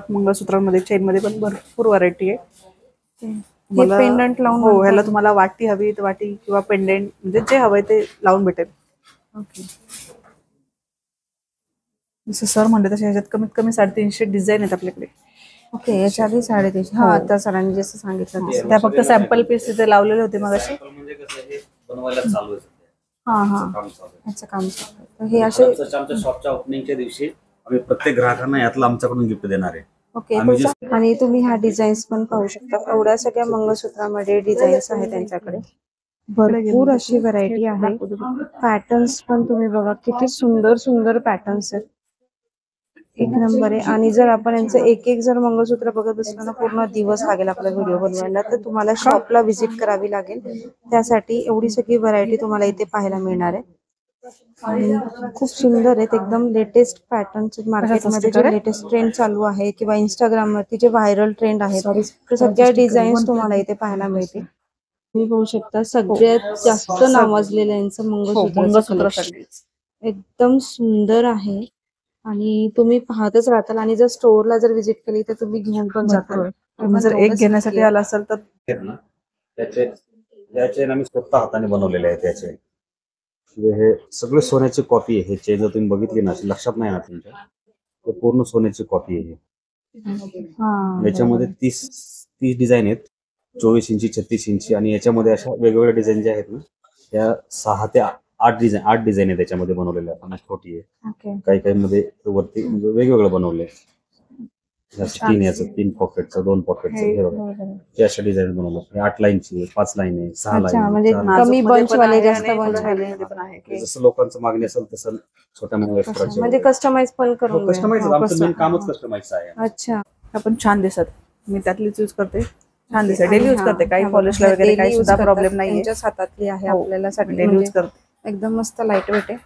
मंगळसूत्रांमध्ये chain मध्ये पण भरपूर व्हरायटी आहे. पेंडंट लावून हो, ह्याला तुम्हाला वाटी हवी तर वाटी किंवा पेंडेंट म्हणजे जे हवंय ते लावून भेटेल. ओके. जसं सर म्हणले तसे ह्याच्यात कमीत कमी 350 डिझाईन आहेत आपल्याकडे. ओके, याच्या आधी 350. हा, त्या सरांनी जसं सांगितलं त्या फक्त सॅम्पल पीस तिथे लावलेले होते मग असे. म्हणजे कसं हे बनवायला चालू आहे. याचं काम चालू आहे. हे असे आमच्या शॉपच्या ओपनिंगच्या दिवशी आम्ही प्रत्येक ग्राहकांना यातलं आमच्याकडून गिफ्ट देणार आहे. ओके. आणि तुम्ही ह्या डिझाईन्स पण पाहू शकता. एवढ्या सगळ्या मंगळसूत्रामध्ये डिझाईन्स आहेत त्यांच्याकडे. भरपूर अशी व्हरायटी आहे. पॅटर्न्स पण तुम्ही बघा किती सुंदर सुंदर पॅटर्न्स आहेत. एक नंबर आहे. आणि जर आपण यांचं एक एक जर मंगळसूत्र बघत बसलो ना पूर्ण दिवस लागेल आपला व्हिडिओ बनवायला. तर तुम्हाला शॉपला व्हिजिट करावी लागेल. त्यासाठी एवढी सगळी व्हरायटी तुम्हाला इथे पाहायला मिळणार आहे. आणि खूप सुंदर आहेत. एकदम लेटेस्ट पॅटर्न्स मार्केटमध्ये जे लेटेस्ट ट्रेंड चालू आहे किंवा इंस्टाग्राम वरती जे व्हायरल ट्रेंड आहेत ते सगळ्या डिझाईन्स तुम्हाला इथे पाहायला मिळतील. तुम्ही बघू शकता सगळ्यात जास्त नावाजलेलं यांचं मंगळसूत्र एकदम सुंदर आहे. आणि तुम्ही पाहतच राहताल. आणि जर स्टोअरला जर व्हिजिट केली तर तुम्ही घेऊन पण जाताल. जर एक घेण्यासाठी आला असेल तर त्याचे आम्ही स्वतः हाताने बनवलेले आहेत. त्याचे हे सगळे सोन्याची कॉपी आहे. हे चेन जर तुम्ही बघितली ना लक्षात नाही ना तुमच्या, पूर्ण सोन्याची कॉपी आहे. याच्यामध्ये 30 डिझाईन आहेत. 24 इंची 36 इंची. आणि याच्यामध्ये अशा वेगवेगळ्या डिझाईन ज्या आहेत ना त्या 6 ते 8 डिझाईन आहे त्याच्यामध्ये बनवलेल्या. छोटी आहे काही काही मध्ये वरती म्हणजे वेगवेगळं बनवलंय. 3 पॉकेटचं 2 पॉकेटचं हे अशा डिझाईन बनवलं. 8 लाईनची 5 लाईन आहे 6 लाईन म्हणजे कमी बंच वाले जास्त बंच वाले पण आहे. जसं लोकांचं मागणी असेल तसं छोट्या मंगळसूत्राचे म्हणजे कस्टमाइज पण करून कस्टमाइज आमचं मेन कामच कस्टमाइज आहे. अच्छा. आपण छान दिसत. मी त्यातलीच यूज करते. छान दिसत. डेली यूज करते. काही पॉलिशला वगैरे काही सुद्धा प्रॉब्लेम नाही. त्यांच्या हातातली आहे आपल्याला डेली यूज करते. एकदम मस्त लाईट वेट आहे.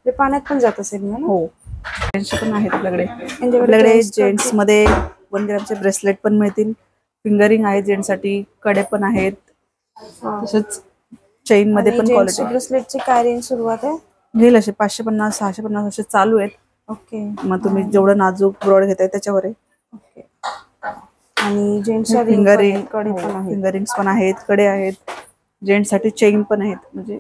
ते पाण्यात पण जात असेल ना. हो, जेंट्स पण आहेत आपल्याकडे. जेंट्स मध्ये 1 ग्रॅमचे ब्रेसलेट पण मिळतील. फिंगरिंग आहे जेंट्स साठी. कडे पण आहेत. तसंच चेन मध्ये पण क्वालिटी. ब्रेसलेटची काय रेंज सुरुवात आहे? घेईल असे 550 650 असे चालू आहेत. ओके. मग तुम्ही जेवढं नाजूक ब्रॉड घेताय त्याच्यावर आहे. ओके. आणि जेंट्सच्या फिंगरिंग्स पण आहेत. कडे आहेत. जेंट्स साठी चेन पण आहेत. म्हणजे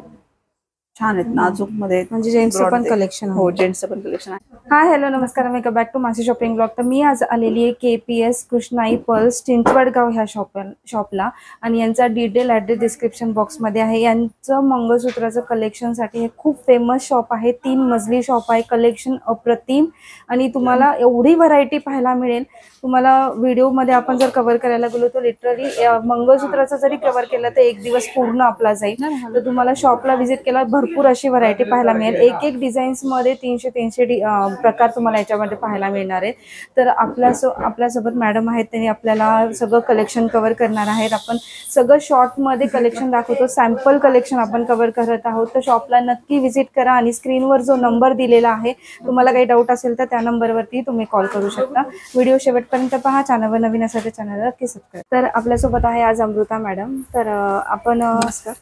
छान आहेत. नाजूक मध्ये म्हणजे जेंट्सचं पण कलेक्शन. हो, जेंट्सचं पण कलेक्शन आहे. हाय हॅलो नमस्कार. वेलकम बॅक टू मासी शॉपिंग ब्लॉग. तर मी आज आलेली आहे KPS कृष्णाई पर्ल्स चिंचवडगाव ह्या शॉपला. आणि यांचा डिटेल ॲड्रेस डिस्क्रिप्शन बॉक्समध्ये आहे. यांचं मंगळसूत्राचं कलेक्शनसाठी हे खूप फेमस शॉप आहे. 3 मजली शॉप आहे. कलेक्शन अप्रतिम. आणि तुम्हाला एवढी व्हरायटी पाहायला मिळेल. तुम्हाला व्हिडिओमध्ये आपण जर कव्हर करायला गेलो तर लिटरली मंगळसूत्राचं जरी कव्हर केलं तर एक दिवस पूर्ण आपला जाईल. तर तुम्हाला शॉपला व्हिजिट केला भरपूर अशी व्हरायटी पाहायला मिळेल. एक एक डिझाईन्समध्ये 300 प्रकार तुम्हाला याच्यामध्ये पाहायला मिळणार आहे. तर आपल्यासोबत मॅडम आहेत. त्यांनी आपल्याला सगळं कलेक्शन कव्हर करणार आहेत. आपण सगळं शॉर्टमध्ये कलेक्शन दाखवतो. सॅम्पल कलेक्शन आपण कव्हर करत आहोत. तर शॉपला नक्की व्हिजिट करा. आणि स्क्रीनवर जो नंबर दिलेला आहे तुम्हाला काही डाऊट असेल तर त्या नंबरवरती तुम्ही कॉल करू शकता. व्हिडिओ शेवटपर्यंत पहा. चॅनलवर नवीन असेल तर चॅनलला नक्की सबस्क्राईब. तर आपल्यासोबत आहे आज अमृता मॅडम. तर आपण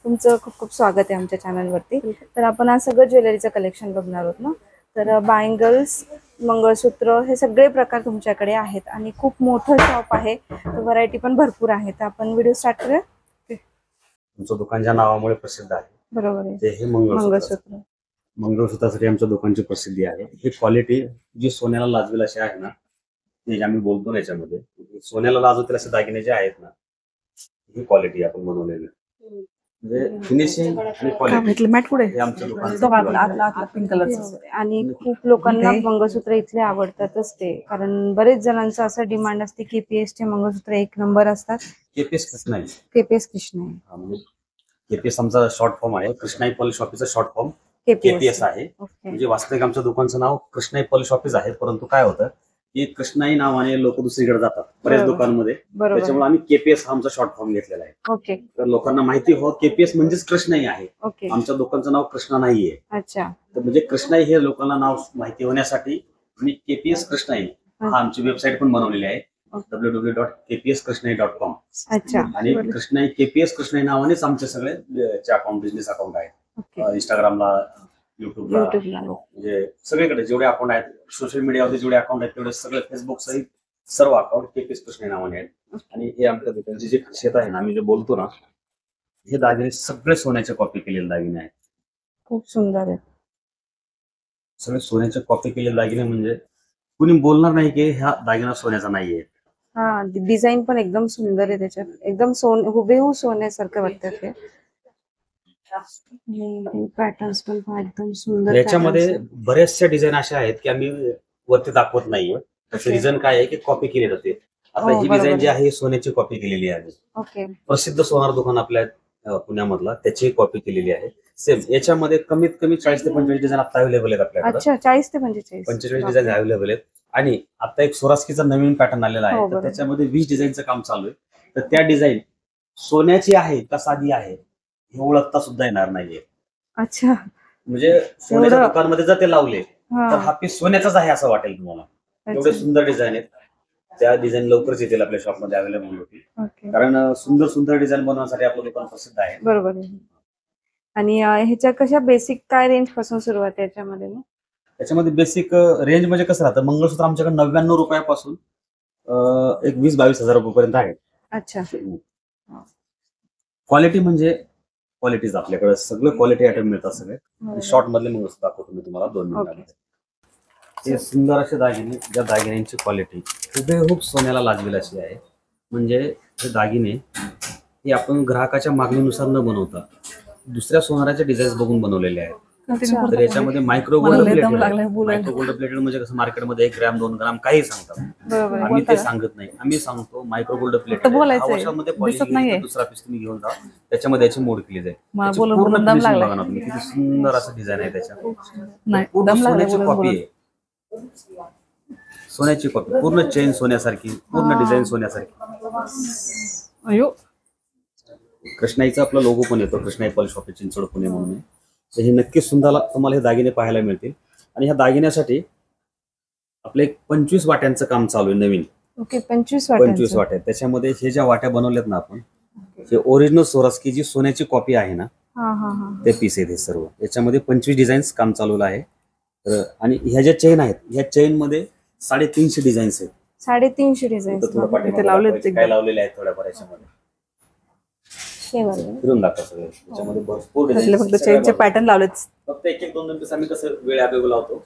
तुमचं खूप खूप स्वागत आहे आमच्या चॅनलवरती. तर आपण आज सगळं ज्वेलरीचं कलेक्शन बघणार आहोत ना. तर बँगल्स मंगळसूत्र हे सगळे प्रकार तुमच्याकडे आहेत. आणि खूप मोठं शॉप आहे. तर व्हरायटी पण भरपूर आहे. तर आपण व्हिडिओ स्टार्ट करूया. तुमचं दुकान ज्या नावामुळे प्रसिद्ध आहे बरोबर आहे. ते हे मंगळसूत्रासाठी आमच्या दुकानची प्रसिद्धी आहे. ही क्वालिटी जी सोन्याला लाजवेल अशी आहे ना ते आम्ही बोलतो. याच्यामध्ये सोन्याला लाजवतील असे दागिने जे आहेत ना ही क्वालिटी आपण बनवलेली. फिनिशिंग आणि क्वालिटी मॅट कुठे आमच्या दुकानात पिंक कलरचं. आणि खूप लोकांना मंगळसूत्र इथले आवडतातच ते. कारण बरेच जणांचं असं डिमांड असते KPS चे मंगळसूत्र एक नंबर असतात. KPS Krishnai. KPS Krishnai. KPS आमचा शॉर्ट फॉर्म आहे. कृष्णाई पॉलिश ऑफिसचं शॉर्ट फॉर्म KPS आहे. म्हणजे वास्तविक आमच्या दुकानचं नाव कृष्णाई पॉलिश ऑफिस आहे. परंतु काय होतं की कृष्णाई नावाने लोक दुसरीकडे जातात बऱ्याच दुकानांमध्ये. त्याच्यामुळे आम्ही KPS हा आमचा शॉर्ट फॉर्म घेतलेला आहे. ओके. तर लोकांना माहिती हो KPS म्हणजेच कृष्णाई आहे. आमच्या दुकानचं नाव कृष्णा नाहीये. अच्छा. तर म्हणजे कृष्णाई हे लोकांना नाव माहिती होण्यासाठी मी KPS कृष्णाई हा आमची वेबसाईट पण बनवलेली आहे. www.kpskrishnaI.com. अच्छा. आणि कृष्णाई KPS कृष्णाई नावानेच आमचे सगळे बिझनेस अकाउंट आहेत. इंस्टाग्रामला युट्यूबला, युट्यूबला. म्हणजे सगळीकडे जेवढे अकाउंट आहेत, सोशल मीडियावरती जेवढे अकाउंट आहेत तेवढे सगळे फेसबुक सहित सर्व अकाउंट केपीएस कृष्णा नावाने आहेत. आणि हे आमच्या दुकानची जी खासियत आहे ना, आम्ही जे बोलतो ना, हे दागिने सगळे सोन्याचे कॉपी केलेले दागिने आहेत. खूप सुंदर आहे. सगळे सोन्याचे कॉपी केलेले दागिने म्हणजे कुणी बोलणार नाही की ह्या दागिना सोन्याचा नाहीये. हा, डिझाईन पण एकदम सुंदर आहे त्याच्यात, एकदम हुबेहूब सोन्यासारखं वाटतं ते. पॅटर्न्स पण एकदम सुंदर. याच्यामध्ये बऱ्याचशा डिझाईन अशा आहेत की आम्ही वरती दाखवत नाहीये. त्याचं रिझन काय आहे की कॉपी केली जाते. आता ही डिझाईन जी आहे ही सोन्याची कॉपी केलेली आहे. ओके. प्रसिद्ध सोनार दुकान आपल्या पुण्यामधला त्याची कॉपी केलेली आहे. सेम याच्यामध्ये कमीत कमी 40 ते 45 डिझाईन आता अवेलेबल आहेत आपल्याकडे. अच्छा, 40 ते 45 डिझाईन अवेलेबल आहेत. आणि आता एक सोरास्कीचा नवीन पॅटर्न आलेला हो, आहे, तर बरोबर. त्याच्यामध्ये 20 डिझाईनचं काम चालू आहे. तर त्या डिझाईन सोन्याची आहे का साधी आहे हे ओळखता सुद्धा येणार नाहीये. अच्छा, म्हणजे सोन्याच्या एवढं? दुकानमध्ये जर ते लावले हा. तर हा पीस सोन्याचाच आहे असं वाटेल तुम्हाला. एवढे सुंदर डिझाईन आहेत. त्या डिझाईन लवकरच येतील आपल्या शॉपमध्ये अवेलेबल होतील. ओके. कारण सुंदर सुंदर डिझाईन बनवण्यासाठी आपलं दुकान प्रसिद्ध आहे. बरोबर आहे. आणि ह्याच्या कशा बेसिक काय रेंज पासून सुरुवात आहे याच्यामध्ये मग? त्याच्यामध्ये बेसिक रेंज म्हणजे कसं राहतं, मंगळसूत्र आमच्याकडे 99 रुपयापासून एक 20-22 हजार रुपयापर्यंत आहे. अच्छा. क्वालिटी म्हणजे क्वालिटीज आपल्याकडे सगळे क्वालिटी आयटम मिळतात सगळे. शॉर्ट मधले मंगळसूत्र दाखवतो मी तुम्हाला 2 मिनिटांमध्ये. हे सुंदर असे दागिने, ज्या दागिन्यांची क्वालिटी हुबेहूब सोन्याला लागलेली अशी आहे. म्हणजे हे दागिने हे आपण ग्राहकाच्या मागणीनुसार न बनवता दुसऱ्या सोनाराच्या डिझाईन्स बघून बनवलेले आहेत. तर याच्यामध्ये मायक्रो गोल्ड प्लेटेड म्हणजे कसं मार्केटमध्ये 1 ग्रॅम 2 ग्राम काही सांगतात. बरोबर. आम्ही ते सांगत नाही. आम्ही सांगतो मायक्रो गोल्ड प्लेटेड वर्षामध्ये दुसरा पीस तुम्ही घेऊन जा, त्याच्यामध्ये याची मोड केली जाईल. पूर्ण finishing बघा ना तुम्ही, किती सुंदर असं डिझाईन आहे त्याच्यात. पूर्ण सोन्याची कॉपी आहे. सोन्याची कॉपी, पूर्ण चेन सोन्यासारखी, पूर्ण डिझाईन सोन्यासारखी. अयो, कृष्णाईचा आपला लोगो पण येतो, कृष्णाई पॉलिश शॉप चिंचवड पुणे म्हणून. तर हे नक्कीच सुंदर तुम्हाला हे दागिने पाहायला मिळतील. आणि ह्या दागिन्यासाठी आपले 25 वाट्यांचं काम चालू आहे नवीन. ओके. 25 वाट्या. त्याच्यामध्ये हे ज्या वाट्या बनवल्यात ना आपण, हे ओरिजिनल सोरास्की जी सोन्याची कॉपी आहे ना, ते पीस आहेत हे सर्व. याच्यामध्ये 25 डिझाईन्स काम चालू आहे. तर आणि ह्या ज्या चेन आहेत, ह्या चेन मध्ये 350 डिझाईन्स आहेत. 350 डिझाईन काय लावलेले आहेत थोड्याफार याच्यामध्ये. फिरून दाखवा सगळे. त्याच्यामध्ये भरपूर फक्त चेनचे पॅटर्न लावलेत. फक्त 1-2 पीस आम्ही कसं वेळ अवेलेबल लावतो.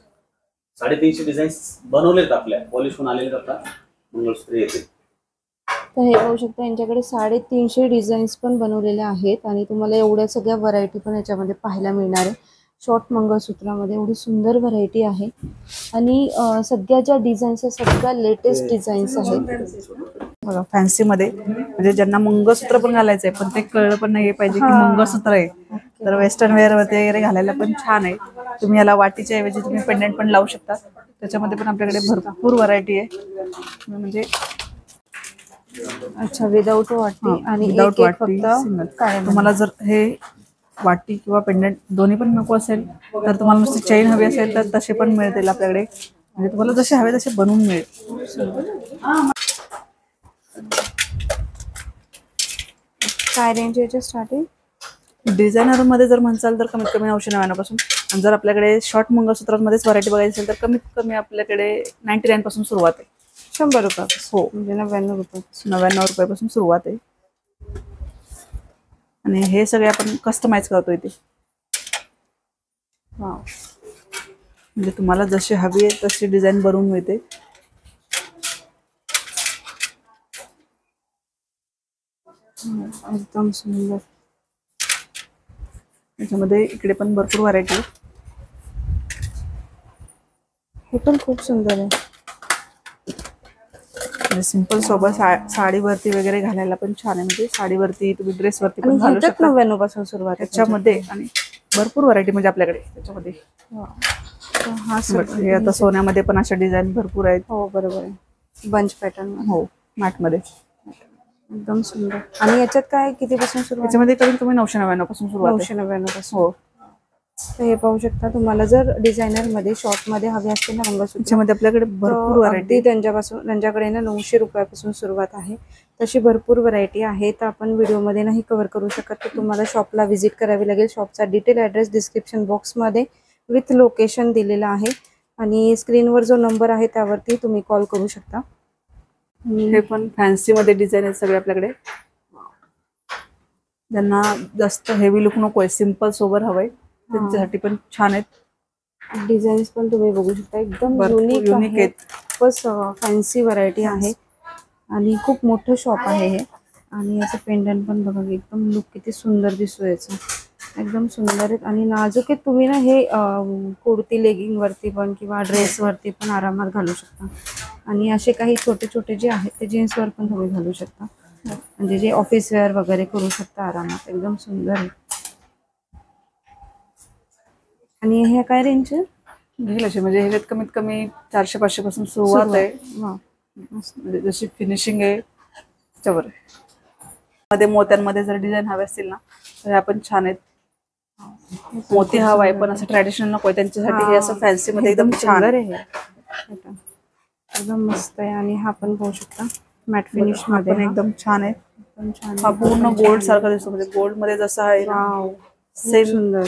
350 डिझाईन्स बनवलेत आपल्या, पॉलिश होऊन आलेले आता मंगळसूत्र येते. तर हे पाहू शकता, यांच्याकडे 350 डिझाईन्स पण बनवलेले आहेत. आणि तुम्हाला एवढ्या सगळ्या व्हरायटी पण याच्यामध्ये पाहायला मिळणार आहे. शॉर्ट मंगळसूत्रामध्ये एवढी सुंदर व्हरायटी आहे. आणि सगळ्या ज्या डिझाईन्स आहेत सगळ्या लेटेस्ट डिझाईन्स आहेत. बघा, फॅन्सी मध्ये म्हणजे ज्यांना मंगळसूत्र पण घालायचंय पण ते कळलं पण नाही पाहिजे की मंगळसूत्र आहे, तर वेस्टर्न वेअर वगैरे घालायला पण छान आहे. तुम्ही याला वाटीच्या ऐवजी तुम्ही पेंडंट पण लावू शकता. त्याच्यामध्ये पण आपल्याकडे भरपूर व्हरायटी आहे. म्हणजे अच्छा, विदाउट वाटी आणि विदाउट एक वाटी फक्त काय तुम्हाला जर हे वाटी किंवा पेंडंट दोन्ही पण नको असेल तर तुम्हाला नुसती चेन हवी असेल तर तसे पण मिळतील आपल्याकडे. म्हणजे तुम्हाला जसे हवे तसे बनवून मिळेल. काय रेंज याच्या स्टार्टिंग? डिझायनर मध्ये जर म्हणसाल तर कमीत कमी 999 पासून. आणि जर आपल्याकडे शॉर्ट मंगळसूत्रांमध्येच व्हरायटी बघायची असेल तर कमीत कमी आपल्याकडे 99 पासून सुरुवात आहे. 100 रुपये. हो, म्हणजे 99 रुपये. 99 रुपयापासून सुरुवात आहे. आणि हे सगळे आपण कस्टमाइज करतो इथे. म्हणजे तुम्हाला जशी हवी आहे तशी डिझाईन बनवून मिळते. एकदम सुंदर. त्याच्यामध्ये इकडे पण भरपूर व्हरायटी आहे. हे पण खूप सुंदर आहे. म्हणजे सिंपल सोबत साडीवरती वगैरे घालायला पण छान आहे. म्हणजे साडीवरती तुम्ही ड्रेसवरती पण घालू शकता. 99 पासून सुरुवात आहे त्याच्यामध्ये. आणि भरपूर व्हरायटी म्हणजे आपल्याकडे त्याच्यामध्ये. हे आता सोन्यामध्ये पण अशा डिझाईन भरपूर आहेत. हो, बरोबर आहे. Bunch pattern. हो, मॅट मध्ये एकदम सुंदर. आणि याच्यात काय कितीपासून सुरुवात? याच्यामध्ये कमीत कमी 999 पासून सुरुवात आहे. 999 पासून. हो. तर हे पाहू शकता, तुम्हाला जर डिझायनर मध्ये शॉर्ट मध्ये हवे असतील ना मंगळसूत्र, त्याच्यामध्ये आपल्याकडे भरपूर व्हरायटी. त्यांच्याकडे ना 900 रुपयापासून सुरुवात आहे. तशी भरपूर व्हरायटी आहे. तर आपण व्हिडिओमध्ये नाही कव्हर करू शकत, तर तुम्हाला शॉपला व्हिजिट करावी लागेल. शॉपचा डिटेल ॲड्रेस डिस्क्रिप्शन बॉक्समध्ये विथ लोकेशन दिलेलं आहे आणि स्क्रीनवर जो नंबर आहे त्यावरती तुम्ही कॉल करू शकता. हे पण फॅन्सी मध्ये डिझाईन आहेत सगळे आपल्याकडे. ज्यांना जास्त हेवी लुक नकोय, सिम्पल सोबर हवंय त्यांच्यासाठी पण छान आहेत. डिझाईन्स पण तुम्ही बघू शकता, एकदम युनिक युनिक आहेत. बस फॅन्सी व्हरायटी आहे आणि खूप मोठं शॉप आहे हे. आणि याचं पेंडंट पण बघा, एकदम लुक किती सुंदर दिसतोय याचा, एकदम सुंदर आहेत आणि नाजूक आहेत. तुम्ही ना हे कुर्ती लेगिंग वरती पण किंवा ड्रेस वरती पण आरामात घालू शकता. आणि असे काही छोटे छोटे जे आहेत ते जीन्सवर पण तुम्ही घालू शकता, म्हणजे जे ऑफिस वेअर वगैरे करू शकता आरामात, एकदम सुंदर आहे. आणि हे काय रेंज घेईल असे, म्हणजे ह्याच्यात कमीत कमी 400-500 पासून सुरुवात आहे. म्हणजे जशी फिनिशिंग आहे त्याच्यावर आहे. मध्ये मोत्यांमध्ये जर डिझाईन हवे असतील ना तर ह्या पण छान आहेत. मोती हवा आहे पण असं ट्रॅडिशनल नकोय त्यांच्यासाठी हे असं फॅन्सी मध्ये एकदम छान आहे हे. एकदम मस्त आहे. आणि हा पण पाहू शकता मॅट फिनिश मध्ये, पण एकदम छान आहे. एकदम छान हा पूर्ण गोल्ड सारखा दिसतो, म्हणजे गोल्ड मध्ये जसा आहे ना सेम सुंदर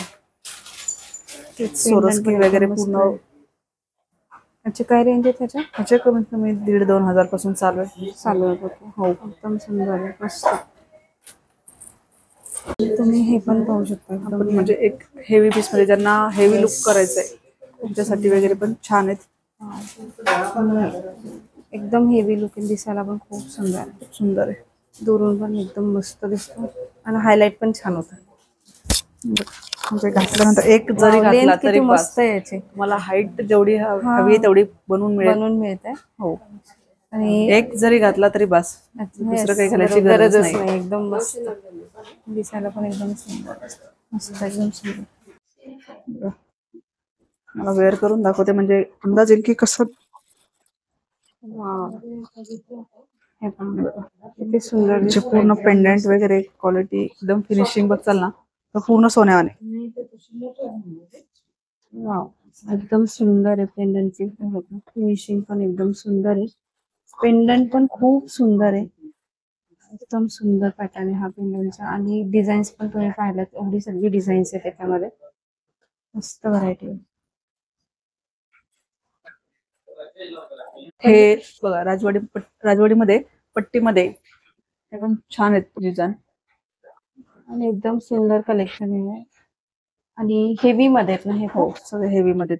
सोरस्की वगैरे पूर्ण. अच्छा, काय रेंज आहे त्याच्या? ह्याचे कमीत कमी 1,500-2,000 हजार पासून चालू आहे. हो, एकदम सुंदर आहे, मस्त. तुम्ही हे पण पाहू शकता, एकदम म्हणजे एक हेवी पीस मध्ये ज्यांना हेवी लुक करायचंय त्यांच्यासाठी वगैरे पण छान आहेत. एकदम हेवी लुक दिसायला पण खूप सुंदर आहे. सुंदर आहे. दुरून पण एकदम मस्त दिसतो आणि हायलाइट पण छान होतं. म्हणजे घातल्यानंतर एक जरी घातला तरी मस्त आहे याची. मला हाईट जेवढी हवी तेवढी बनवून मिळते. हो, आणि एक जरी घातला तरी बस, दुसरं काही घालायची गरजच नाही. एकदम मस्त दिसायला पण एकदम सुंदर, मस्त एकदम सुंदर. मला वेअर करून दाखवते म्हणजे अंदाज येईल की कसं. हे पण किती सुंदर, पूर्ण पेंडंट वगैरे क्वालिटी एकदम फिनिशिंग बघताल ना तर पूर्ण सोन्यावाने. एकदम सुंदर आहे. पेंडंटची फिनिशिंग पण एकदम सुंदर आहे. पेंडंट पण खूप सुंदर आहे, एकदम सुंदर पॅटर्न आहे हा पेंडंटचा. आणि डिझाईन्स पण तुम्ही पाहिलात, एवढी सगळी डिझाईन्स आहे त्याच्यामध्ये, मस्त व्हरायटी आहे. हे बघा राजवाडीमध्ये पट्टीमध्ये एकदम छान आहेत डिझाईन आणि एकदम सुंदर कलेक्शन आहे. आणि हेवी मध्ये आहेत ना हे? हो, सगळे हेवी मध्ये,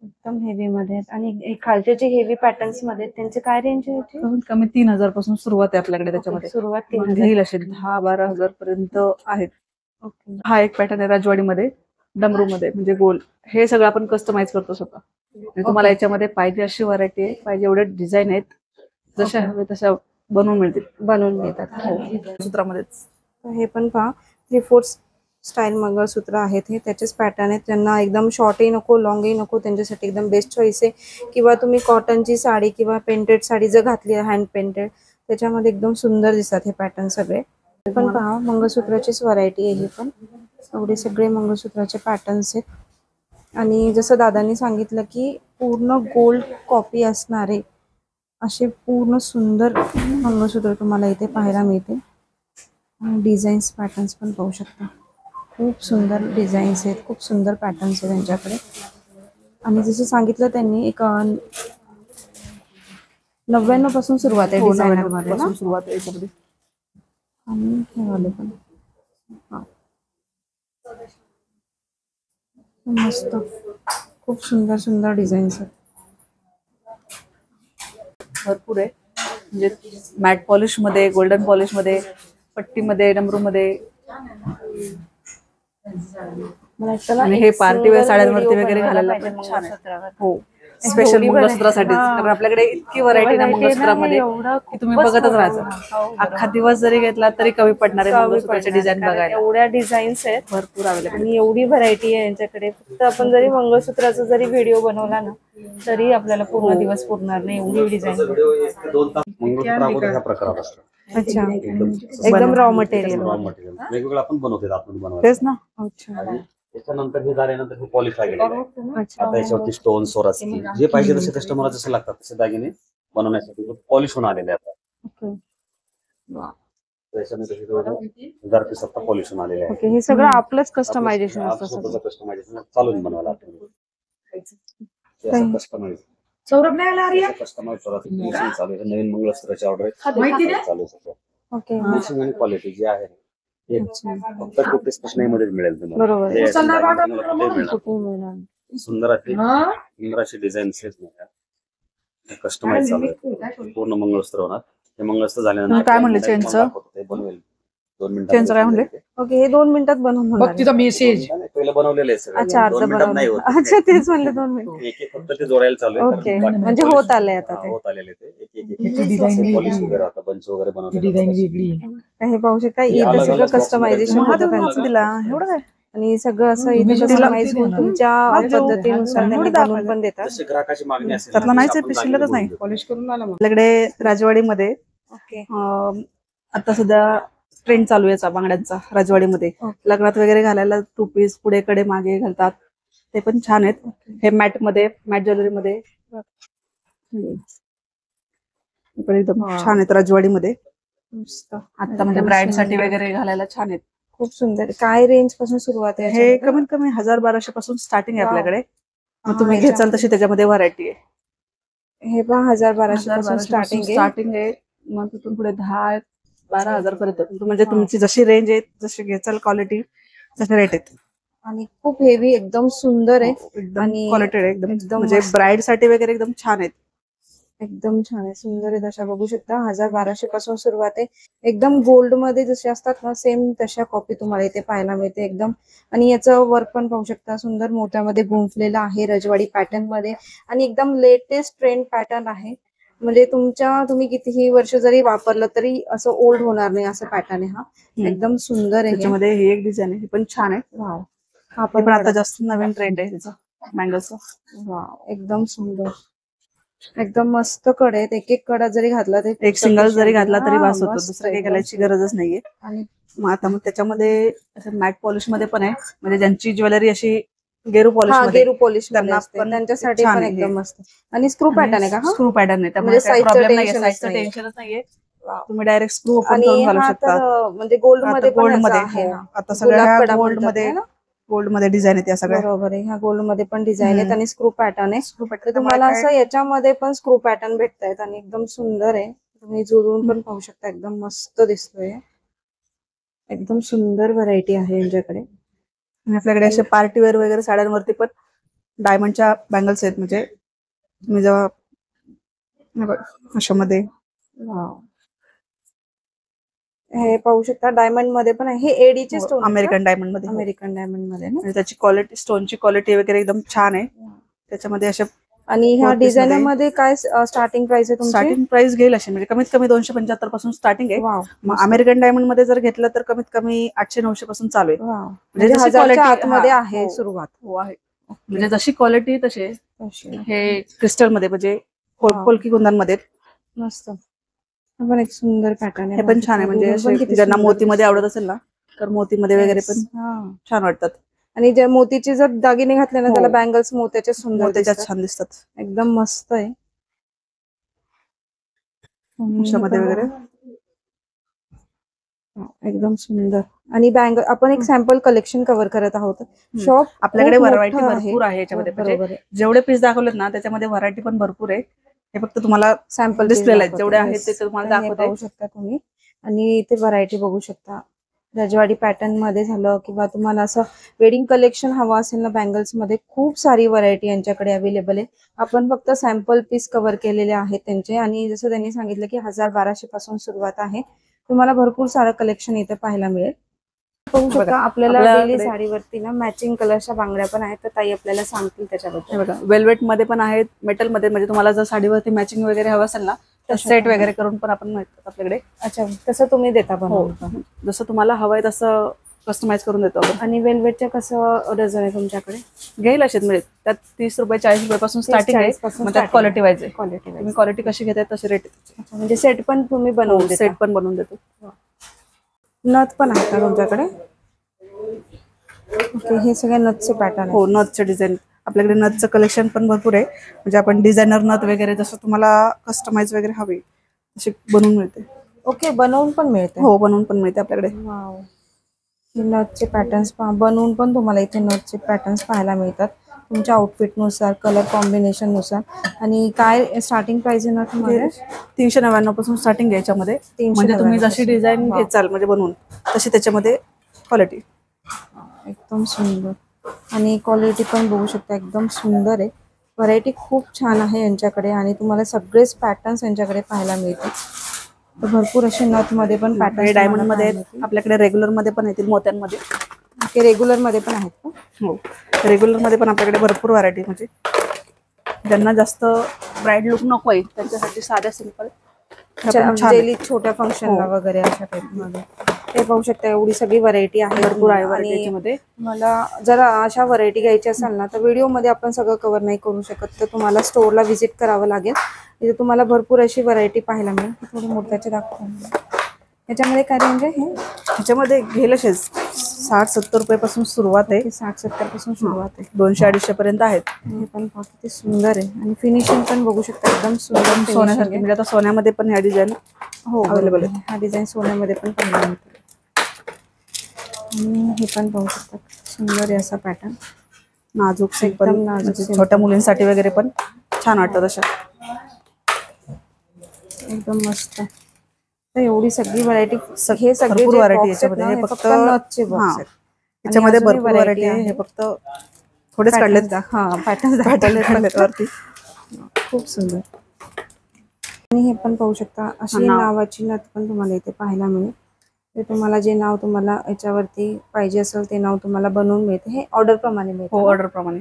एकदम हेवी मध्ये आहेत. आणि खालचे जे हेवी पॅटर्न्स मध्ये आहेत त्यांचे काय रेंज आहे? कमीत कमी 3,000 पासून सुरुवात आहे आपल्याकडे. त्याच्यामध्ये सुरुवात घेईल असे 10-12 हजार पर्यंत आहेत. हा एक पॅटर्न आहे राजवाडीमध्ये, डमरू मध्ये, म्हणजे गोल. हे सगळं आपण कस्टमाइज करतो स्वतः. तुम्हाला याच्यामध्ये पाहिजे अशी व्हरायटी आहे, पाहिजे एवढे डिझाईन आहेत, जशा हवे तशा बनवून मिळतात. सूत्रामध्येच हे पण पहा, 3/4 स्टाईल मंगळसूत्र आहेत हे, त्याचेच पॅटर्न आहेत. त्यांना एकदम शॉर्टही नको, लॉंगही नको, त्यांच्यासाठी एकदम बेस्ट चॉईस आहे. किंवा तुम्ही कॉटनची साडी किंवा पेंटेड साडी जर घातली हँड पेंटेड, त्याच्यामध्ये एकदम सुंदर दिसतात हे पॅटर्न सगळे. पण पहा, मंगळसूत्राचीच व्हरायटी आहे ही पण, एवढे सगळे मंगळसूत्राचे पॅटर्न्स आहेत. आणि जसं दादांनी सांगितलं की पूर्ण गोल्ड कॉपी असणारे असे पूर्ण सुंदर मंगळसूत्र तुम्हाला इथे पाहायला मिळते. डिझाईन्स पॅटर्न्स पण पाहू शकता, खूप सुंदर डिझाईन्स आहेत, खूप सुंदर पॅटर्न्स आहेत त्यांच्याकडे. आणि जसं सांगितलं त्यांनी, एक 99 पासून सुरुवात आहे डिझायनर मध्ये ना? सुरुवात आहे याच्यामध्ये. आणि हे वाले पण मस्त, खूप सुंदर सुंदर डिझाईन्स आहेत, भरपूर आहे. म्हणजे मॅट पॉलिश मध्ये, गोल्डन पॉलिश मध्ये, पट्टीमध्ये, डमरू मध्ये. आणि हे पार्टी वेअर साड्यांवरती वगैरे घालायला पण छान आहे. हो, स्पेशल मंगळसूत्रासाठीच, कारण आपल्याकडे इतकी व्हरायटी ना मंगळसूत्रामध्ये की तुम्ही बघतच राहायचं. अख्खा दिवस जरी घेतला तरी कमी पडणार आहे मंगळसूत्राचे डिझाईन बघायला. एवढ्या डिझाईन्स आहेत भरपूर अवेलेबल आणि एवढी व्हरायटी आहे यांच्याकडे. फक्त आपण जरी मंगळसूत्राचा जरी व्हिडिओ बनवला ना तरी आपल्याला पूर्ण दिवस पुरणार नाही, एवढी डिझाईन. 2 तास मंगळसूत्र अगोदर ह्या प्रकारात असतं. अच्छा, एकदम रॉ मटेरियल वेगवेगळं आपण बनवते, आतमध्ये बनवतो. तेच ना. अच्छा, त्याच्यानंतर हे झाल्यानंतर हे पॉलिश आहे. आता याच्यावरती स्टोन, सोरास्की जे पाहिजे तसे कस्टमरला जसे लागतात तसे दागिने बनवण्यासाठी पॉलिश होऊन आलेले आता. त्याच्यानंतर हे 1000 पीस आता पॉलिश होऊन आलेले आहे. हे सगळं आपलंच कस्टमायझेशन असतं, कस्टमायझेशन चालून बनवायला. कस्टमाइज सौरभ नाही आला अरे कस्टमाइज चालू आहे. नवीन मंगळसूत्राची ऑर्डर माहिती नाही? चालू आहे सध्या. ओके फिनिशिंग आणि क्वालिटी जी आहे हे फक्त कुठेच कृष्णाईमध्येच मिळेल तुम्हाला. बरोबर. हे उचलणार तुम्हाला बाबा, कुठेही मिळणार. कुठे मिळणार? सुंदर अशी हा? सुंदर अशी डिझाईन कस्टमाइज चालू आहे. पूर्ण मंगळसूत्र होणार. हे मंगळसूत्र झाल्यानंतर काय म्हणले तुम्हाला चेनचं? दाखवतो, ते बनवेल 2 मिनिटात. चेनचं काय म्हणले? ओके, हे 2 मिनिटात बनवून बघ होणार आहे. तिचा मेसेज पहिलं बनवलेलं आहे सगळं. अच्छा, अर्ध 2 मिनिटात नाही होत. बनवलं. अच्छा, तेच म्हणले 2 मिनिट. एक एक फक्त ते जोडायला चालू आहे. ओके, बाकी म्हणजे polish- होत आलंय आता ते. होत आलेले ते एक त्याची design वेगळी. पॉलिश वगैरे आता बंच वगैरे डिझाईन बनवलेलं. वेगळी. हे पाहू शकता, हे इथं अलग- सगळं अलग box कस्टमायझेशन मध्ये होतं अलग- त्यांचं. दिला एवढं काय आणि सगळं असं तुम्ही इथे जे कस्टमाइज लागते होऊन ना, तुमच्या जो पद्धतीनुसार एवढी त्यांनी दाखवली. बनवून पण देतात. जसे ग्राहकाची मागणी असेल त्यातलं तशी नाहीच आहे, आपण पिशवीला दागिने तर नाही. बनवून देतो. पॉलिश करून आला मग आपल्याकडे राजवाडीमध्ये ओके, आता सध्या ट्रेंड चालू आहे याचा बांगड्यांचा राजवाडीमध्ये. ओके. लग्नात वगैरे घालायला 2 पीस पुढे कडे मागे घालतात, ते पण छान आहेत. हे मॅट ज्वेलरी मध्ये हे पण एकदम हा. छान आहेत राजवाडीमध्ये. मस्त. आता म्हणजे ब्राईड साठी वगैरे घालायला छान आहेत. खूप सुंदर. काय रेंज पासून सुरुवात आहे हे याच्यामध्ये? कमीत कमी 1000-1200 पासून स्टार्टिंग आहे वाव. आपल्याकडे. हा, मग तुम्ही घेचाल तशी त्याच्यामध्ये व्हरायटी आहे. हे पण 1000-1200 पासून 1000-1200 स्टार्टिंग आहे. स्टार्टिंग आहे. मग तिथून पुढे 10-12 पर्यंत. म्हणजे तुमची जशी रेंज आहे, जशी घेचाल क्वालिटी तसे रेट आहेत. आणि खूप हेवी, एकदम सुंदर आहे. एकदम आणि क्वालिटी आहे एकदम. एकदम म्हणजे मस्त. ब्राईड साठी वगैरे एकदम छान आहेत. एकदम छान आहे, सुंदर आहे. अशा बघू शकता 1000-1200 पासून सुरुवात आहे. एकदम गोल्ड मध्ये जसे असतात ना, सेम तशा कॉपी तुम्हाला इथे पाहायला मिळते एकदम. आणि याचं वर्क पण पाहू शकता, सुंदर मोत्यामध्ये गुंफलेलं आहे रजवाडी पॅटर्न मध्ये. आणि एकदम लेटेस्ट ट्रेंड पॅटर्न आहे. म्हणजे तुम्ही कितीही वर्ष जरी वापरलं तरी असं ओल्ड होणार नाही, असं पॅटर्न आहे हा. एकदम सुंदर आहे हे. त्याच्यामध्ये ही एक डिझाईन आहे, ही पण छान आहे. वाव. हा हे पण आता जास्त नवीन ट्रेंड आहे त्याचा मँगलचा. वाव, एकदम सुंदर. एकदम मस्त कडे आहेत. एक कडा जरी घातला तरी एक सिंगल जरी घातला तरी हा, वास होतो, मस्त दुसरं काही एकदम घालायची गरजच नाहीये. आणि मग त्याच्यामध्ये मॅट पॉलिश मध्ये पण आहे, म्हणजे ज्यांची ज्वेलरी अशी गेरू पॉलिश हा, मध्ये गेरू पॉलिश त्यांना असते, पण त्यांच्यासाठी छान पण आहे एकदम हे. मस्त. आणि स्क्रू पॅटर्न आहे का हा? स्क्रू पॅटर्न आहे, त्यामुळे म्हणजे size चं प्रॉब्लेम नाहीये, tensionच साईजचं नाहीये. टेन्शनच नाहीये. वाव. तुम्ही डायरेक्ट स्क्रू ओपन आणि करून घालू हा शकता. तर म्हणजे गोल्ड मध्ये पण गोल्ड याचा मध्ये आहे हो. हा. आता सगळ्या गुलाब कडा गोल्ड म्हणतात मध्ये है ना? गोल्ड मध्ये डिझाईन आहेत या सगळ्या. बरोबर आहे, ह्या गोल्ड मध्ये पण डिझाईन आहेत आणि स्क्रू पॅटर्न आहे. स्क्रू तर पॅटर्न तुम्हाला असं याच्यामध्ये पण स्क्रू पॅटर्न भेटतायत आणि एकदम सुंदर आहे. तुम्ही जुळवून पण पाहू शकता, एकदम मस्त दिसतोय. एकदम सुंदर व्हरायटी आहे यांच्याकडे. आणि आपल्याकडे असे पार्टी वेअर वगैरे साड्यांवरती पण डायमंडच्या बँगल्स आहेत. म्हणजे तुम्ही जेव्हा हे बघ, अशामध्ये वाव. हे पाहू शकता, डायमंड मध्ये पण आहे. हे एडीचे स्टोन, अमेरिकन डायमंड मध्ये हो. अमेरिकन डायमंड मध्ये ना. आणि त्याची क्वालिटी, स्टोनची क्वालिटी वगैरे एकदम छान आहे. त्याच्यामध्ये अशा आणि ह्या four piece डिझाईन मध्ये मध्ये काय स्टार्टिंग प्राइस आहे तुमची? स्टार्टिंग प्राइस घेईल अशी, म्हणजे कमीत कमी 275 पासून स्टार्टिंग आहे. वाव. मग अमेरिकन डायमंड मध्ये जर घेतलं तर कमीत कमी 800-900 पासून चालू आहे. वाव. म्हणजे म्हणजे जशी 1000च्या quality- आतमध्ये हा, आहे हो. सुरुवात. हो आहे. म्हणजे जशी क्वालिटी तसे अशी. हे क्रिस्टल मध्ये, म्हणजे हा. पोलकी कुंदांमध्ये मस्त. हा पण एक सुंदर पॅटर्न आहे. हे पण छान आहे. म्हणजे बघून पण असे किती ज्यांना सुंदर मोतीमध्ये दिसतंय. आवडत असेल ना, तर मोतीमध्ये वगैरे पण हा. छान वाटतात. आणि ज्या मोतीचे जर दागिने घातले ना, हो. त्याला बँगल्स मोत्याचे सुंदर मोत्याच्यात दिसतात. छान दिसतात. एकदम मस्त आहे. अशामध्ये वगैरे एकदम सुंदर. आणि आपण एक सॅम्पल कलेक्शन कव्हर करत आहोत. शॉप आपल्याकडे खूप व्हरायटी मोठं आहे. भरपूर आहे याच्यामध्ये. म्हणजे बरोबर आहे. जेवढे पीस दाखवलेत ना, त्याच्यामध्ये व्हरायटी पण भरपूर आहे. हे फक्त तुम्हाला सॅम्पल डिस्प्लेला आहेत, जेवढे आहेत ते तुम्हाला दाखवते. पाहू शकता तुम्ही. आणि इथे व्हरायटी बघू शकता. रजवाडी पॅटर्न मध्ये झालं, किंवा तुम्हाला असं वेडिंग कलेक्शन हवं असेल ना बँगल्स मध्ये, खूप सारी व्हरायटी यांच्याकडे अवेलेबल आहे. आपण फक्त सॅम्पल पीस कव्हर केलेले आहेत त्यांचे. आणि जसं त्यांनी सांगितलं की 1000-1200 पासून सुरुवात आहे. तुम्हाला भरपूर सारं कलेक्शन इथे पाहायला मिळेल. बघू शकता आपल्याला आपल्याकडे- डेली साडीवरती ना मॅचिंग कलरच्या बांगड्या पण आहेत, तर ताई आपल्याला सांगतील त्याच्याबद्दल. हे बघा, वेल्वेट मध्ये पण आहेत, मेटल मध्ये. म्हणजे तुम्हाला जर साडीवरती मॅचिंग वगैरे हवं असेल ना, तर तशा सेट पण वगैरे करून पण आपण मिळतात आपल्याकडे. अच्छा, तसं तुम्ही देता हो, बनवून? जसं तुम्हाला हवंय तसं कस्टमाइज करून देतो आपण. आणि वेल्वेटच्या कसं डझन आहे तुमच्याकडे? घेईल असेच मिळेल. त्यात 30 रुपये 40 रुपयापासून स्टार्टिंग आहे. 40 पासून मग त्यात starting क्वालिटी वाईज आहे. क्वालिटी तुम्ही क्वालिटी कशी घेताय तसे रेट. म्हणजे सेट पण तुम्ही बनवून देता? सेट पण बनवून देतो. नथ पण आहे का तुमच्याकडे? ओके, हे सगळे नथचे पॅटर्न हो, नथचे डिझाईन आपल्याकडे. नथचं कलेक्शन पण भरपूर आहे. म्हणजे आपण डिझायनर नथ वगैरे जसं तुम्हाला कस्टमाइज वगैरे हवी तशी बनवून मिळते. ओके, बनवून पण मिळते? हो, बनवून पण मिळते आपल्याकडे. वाव. हे नथचे पॅटर्न्स बनवून पण तुम्हाला इथे नथचे पॅटर्न्स पाहायला मिळतात. तुमच्या आउटफिटनुसार, कलर कॉम्बिनेशननुसार. आणि काय स्टार्टिंग प्राइस आहे ना तुम्हाला? 399 पासून स्टार्टिंग आहे याच्यामध्ये. 399 म्हणजे तुम्ही जशी डिझाईन वा. घेचाल म्हणजे बनवून तशी त्याच्यामध्ये क्वालिटी. एकदम सुंदर. आणि क्वालिटी पण बघू शकता, एकदम सुंदर आहे. व्हरायटी खूप छान आहे यांच्याकडे आणि तुम्हाला सगळेच पॅटर्न्स यांच्याकडे पाहायला मिळतील. तर भरपूर असे नथमध्ये पण हे पॅटर्न डायमंड मध्ये आहेत. आपल्याकडे रेग्युलर मध्ये पण येतील मोत्यांमध्ये. ते रेग्युलर मध्ये पण आहेत का? हो, रेग्युलर मध्ये पण आपल्याकडे भरपूर व्हरायटी, म्हणजे ज्यांना जास्त ब्राईड लुक नको आहे त्यांच्यासाठी साध्या सिंपल जेली छोट्या फंक्शनला हो. वगैरे अशा टाइप मध्ये. ते पाहू शकता, एवढी सगळी व्हरायटी आहे. भरपूर आहे आणि व्हरायटी याच्यामध्ये. मला जर अशा व्हरायटी घ्यायची असेल ना तर व्हिडिओमध्ये आपण सगळं कव्हर नाही करू शकत, तर तुम्हाला स्टोअरला व्हिजिट करावं लागेल. तिथे तुम्हाला भरपूर अशी व्हरायटी पाहायला मिळेल. थोडी मोठ्याचे दाखवा. याच्यामध्ये काय रेंज आहे? ह्याच्यामध्ये घेईल असेच 60-70 रुपयापासून सुरुवात आहे. 60-70 पासून सुरुवात आहे. 200-250 पर्यंत आहेत. हे पण पहा किती सुंदर आहे. आणि फिनिशिंग पण बघू शकता, एकदम सुंदर सोन्यासारखी, finishing आहे. म्हणजे आता सोन्यामध्ये पण ह्या डिझाईन हो, अवेलेबल आहे. हा डिझाईन सोन्यामध्ये पण पाहायला मिळतो. आणि हे पण पाहू शकता, सुंदर आहे असा पॅटर्न. नाजूक सिंपल, एकदम नाजूक म्हणजे simple. छोट्या मुलींसाठी वगैरे पण छान वाटतं तशा. एकदम मस्त. तर एवढी सगळी व्हरायटी, हे सगळे भरपूर जे व्हरायटी box आहेत याच्यामध्ये. ना, हे हे फक्त फक्त नथचे बॉक्स हा, आहेत. याच्यामध्ये अजूनही भरपूर व्हरायटी आहे. हे फक्त थोडेच काढलेत. हा पॅटर्न काढलेत वरती. खूप सुंदर. आणि हे पण पाहू शकता, अशी नाव. नावाची नथ पण तुम्हाला इथे पाहायला मिळेल. ते तुम्हाला जे नाव तुम्हाला याच्यावरती पाहिजे असेल ते नाव तुम्हाला बनवून मिळते. हे ऑर्डर प्रमाणे मिळते. हो, ऑर्डर प्रमाणे.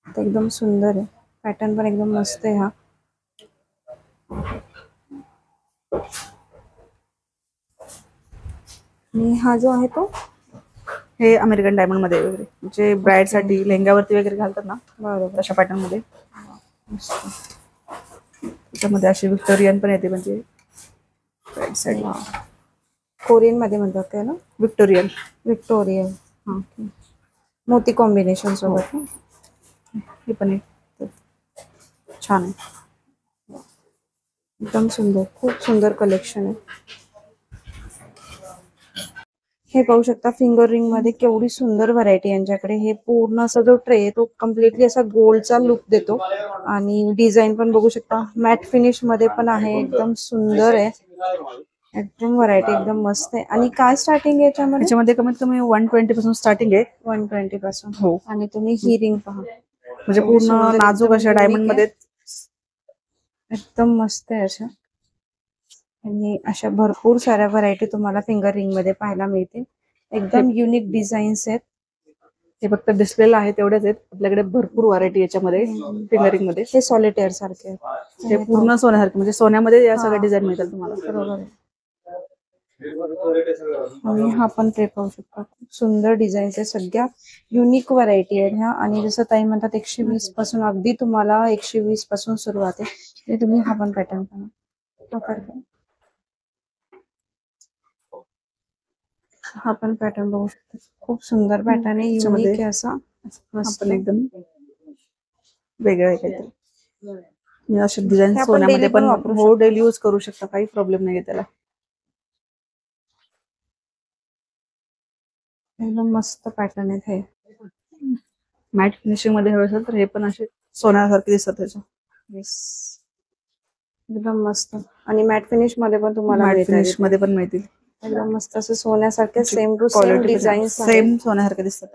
ते एकदम सुंदर आहे. पॅटर्न पण एकदम मस्त आहे हा. आणि हा जो आहे तो हे अमेरिकन डायमंड मध्ये वगैरे, म्हणजे ब्राईड साठी लेहंग्यावरती वगैरे घालतात ना, बरोबर. तशा पॅटर्न मध्ये. त्याच्यामध्ये अशी विक्टोरियन पण येते, म्हणजे ब्राईड साठी. कोरियन मध्ये म्हणतात काय ना? विक्टोरियन. विक्टोरियन. हा, मोती कॉम्बिनेशन सोबत. हे पण एक छान आहे. एकदम सुंदर, खूप सुंदर कलेक्शन आहे. हे पाहू शकता, फिंगर रिंग मध्ये केवढी सुंदर व्हरायटी यांच्याकडे. हे पूर्ण असा जो ट्रे आहे तो कम्प्लिटली असा गोल्डचा लुक देतो. आणि डिझाईन पण बघू शकता, मॅट फिनिश मध्ये पण आहे. एकदम सुंदर आहे. एकदम व्हरायटी एकदम मस्त आहे. आणि काय स्टार्टिंग आहे याच्यामध्ये? याच्यामध्ये कमीत कमी 120 पासून स्टार्टिंग आहे. 120 पासून. हो. आणि तुम्ही ही रिंग पहा, म्हणजे पूर्ण नाजूक अशा डायमंड मध्ये. एकदम मस्त आहे अशा. आणि अशा भरपूर साऱ्या व्हरायटी तुम्हाला फिंगर रिंग मध्ये पाहायला मिळतील. एकदम युनिक डिझाईन्स आहेत. हे फक्त डिस्प्लेला आहे तेवढेच आहेत. आपल्याकडे भरपूर व्हरायटी याच्यामध्ये फिंगरिंग मध्ये. हे सॉलिटेअर सारखे आहेत. हे पूर्ण सोन्यासारखे, म्हणजे सोन्यामध्ये या सगळ्या डिझाईन मिळतात तुम्हाला. बरोबर आहे. आणि हा पण ट्रे पाहू शकता, खूप सुंदर डिझाईन्स आहे. सगळ्या युनिक व्हरायटी आहेत ह्या. आणि जसं ताई म्हणतात 120 पासून, अगदी तुम्हाला 120 पासून सुरुवात आहे. ते तुम्ही हा पण पॅटर्न पहा. हा पण पॅटर्न बघू शकता, खूप सुंदर पॅटर्न आहे. युनिक आहे असा. मस्त एकदम वेगळं आहे काहीतरी. अशा डिझाईन आपण सोन्यामध्ये daily पण पण वापरू हो, डेली यूज करू शकता, काही प्रॉब्लेम नाही त्याला. एकदम मस्त पॅटर्न आहेत हे. मॅट फिनिशिंग मध्ये हवे असेल तर हे पण असे सोन्यासारखे दिसतात त्याच्या. एकदम मस्त. आणि मॅट फिनिश मध्ये पण तुम्हाला मॅट मिळतात. फिनिश मध्ये पण मिळतील. एकदम मस्त असं सोन्यासारखे same to same design same सोन्यासारखे दिसतात.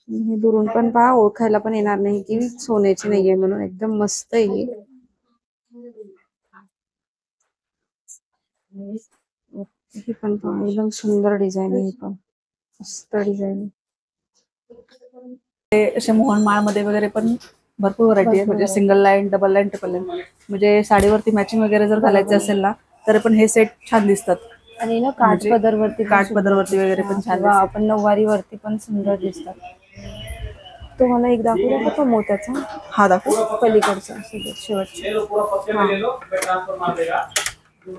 हे दुरून पण पहा, ओळखायला पण येणार नाही की सोन्याची नाहीये म्हणून. एकदम मस्त आहे ही. ही पण पहा, एकदम सुंदर डिझाईन आहे. ही पण मस्त डिझाईन. असे मोहनमाळ मध्ये वगैरे पण भरपूर व्हरायटी आहे. म्हणजे single line, double line, triple line, म्हणजे साडीवरती मॅचिंग वगैरे जर घालायचं असेल ना तर पण हे सेट छान दिसतात. आणि ना काठ पदरवरती, काठ पदरवरती वगैरे पण छान दिसतात. आपण नऊवारीवरती पण सुंदर दिसतात. तुम्हाला एक दाखवू का तो मोत्याचा? हा दाखवू. पलीकडचा शेवटचा.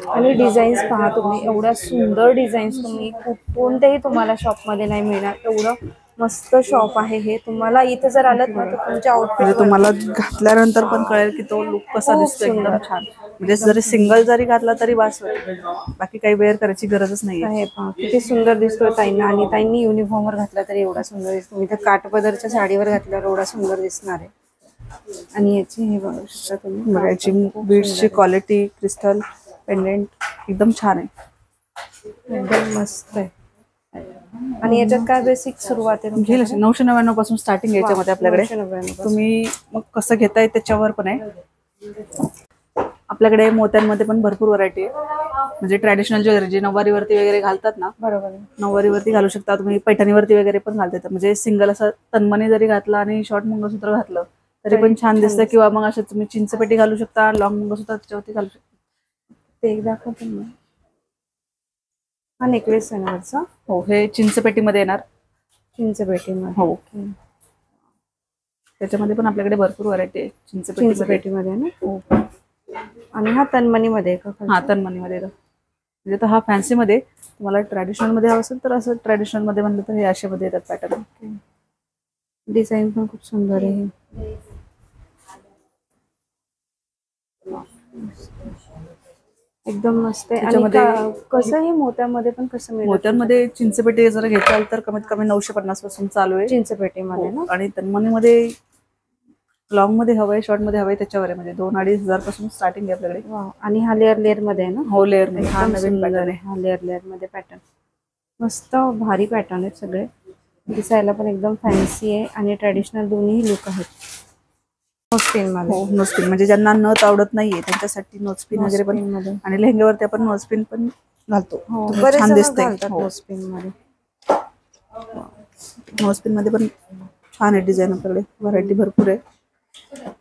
आणि डिझाईन्स पहा तुम्ही, एवढ्या सुंदर डिझाईन्स तुम्ही कोणत्याही तुम्हाला शॉपमध्ये नाही मिळणार. एवढं मस्त शॉप आहे हे. तुम्हाला इथे जर आलात ना तर तुमच्या म्हणजे आउटफिट तुम्हाला घातल्यानंतर पण कळेल की तो लुक कसा खूप दिसतो, एकदम सुंदर. छान. म्हणजे जरी सिंगल जरी घातला तरी बास होईल, बाकी काही वेअर करायची गरजच नाहीये. आहे पहा किती सुंदर दिसतोय ताईंना. आणि ताईंनी युनिफॉर्मवर घातला तरी एवढा सुंदर दिसतो. इथे काठपदरच्या साडीवर घातल्यावर एवढा सुंदर दिसणार आहे. आणि याची हे बघू शकता तुम्ही, बघायची खूप बीड्सची सुंदर क्वालिटी, क्रिस्टल पेंडेंट एकदम छान आहे. आहे. एकदम मस्त आहे. आणि याच्यात काय बेसिक सुरुवात आहे घेईल तुमच्याकडे? 999 पासून स्टार्टिंग आहे याच्यामध्ये आपल्याकडे. 999 पासून. तुम्ही मग कसं घेताय त्याच्यावर पण आहे. आपल्याकडे मोत्यांमध्ये पण भरपूर व्हरायटी आहे. म्हणजे ट्रॅडिशनल ज्वेलरी जे नऊवारीवरती वगैरे घालतात ना, बरोबर आहे. नऊवारीवरती घालू शकता तुम्ही, पैठणीवरती वगैरे पण घालता येतं. म्हणजे सिंगल असं तन्मणी जरी घातला आणि शॉर्ट मंगळसूत्र घातलं तरी पण छान दिसतं. किंवा मग असं तुम्ही चिंचपेटी घालू शकता, लॉंग मंगळसूत्र त्याच्यावरती घालू शकता. ते एक दाखवते मी. हा नेकलेस आहे ना वरचा? हो, हे चिंचपेटीमध्ये येणार. चिंचपेटीमध्ये. हो, त्याच्यामध्ये पण आपल्याकडे भरपूर व्हरायटी आहे चिंचपेटीमध्ये. चिंचपेटीमध्ये ना. हो, आणि हा तन्मणीमध्ये आहे का? हा तन्मणीमध्ये येतं. म्हणजे तर हा फॅन्सी मध्ये, तुम्हाला ट्रॅडिशनल मध्ये हवं असेल तर असं ट्रॅडिशनल मध्ये म्हणलं तर हे अशा मध्ये येतात पॅटर्न. डिझाईन पण खूप सुंदर आहे. एकदम मस्त आहे. आणि त्याच्यामध्ये कसं हे मोत्यामध्ये पण कसं मिळतं? मोत्यांमध्ये चिंचपेटी जर घेताल तर कमीत कमी 950 पासून चालू आहे. चिंचपेटीमध्ये ना. आणि तन्मणीमध्ये लॉंग मध्ये हवंय, शॉर्ट मध्ये हवंय त्याच्यावर आहे. म्हणजे 2-2.5 पासून स्टार्टिंग आहे आपल्याकडे. वाव. आणि हा लेअर मध्ये आहे ना? हो, लेअर मध्ये. हा एकदम नवीन सुंदर पॅटर्न आहे. हा लेअर मध्ये पॅटर्न मस्त भारी पॅटर्न आहेत सगळे. दिसायला पण एकदम फॅन्सी आहे आणि ट्रॅडिशनल दोन्ही लुक आहेत. नोस्पिन मध्ये. हो, नोस्पिन म्हणजे ज्यांना नथ आवडत नाहीये त्यांच्यासाठी नोस्पिन वगैरे पण. मध्ये. आणि लेहंग्यावरती आपण नोस्पिन पण घालतो. हो, तर बरेच छान जण दिसते. घालतात नोस्पिन मध्ये. नोस्पिन मध्ये पण छान आहे डिझाईन, आपल्याकडे व्हरायटी भरपूर आहे.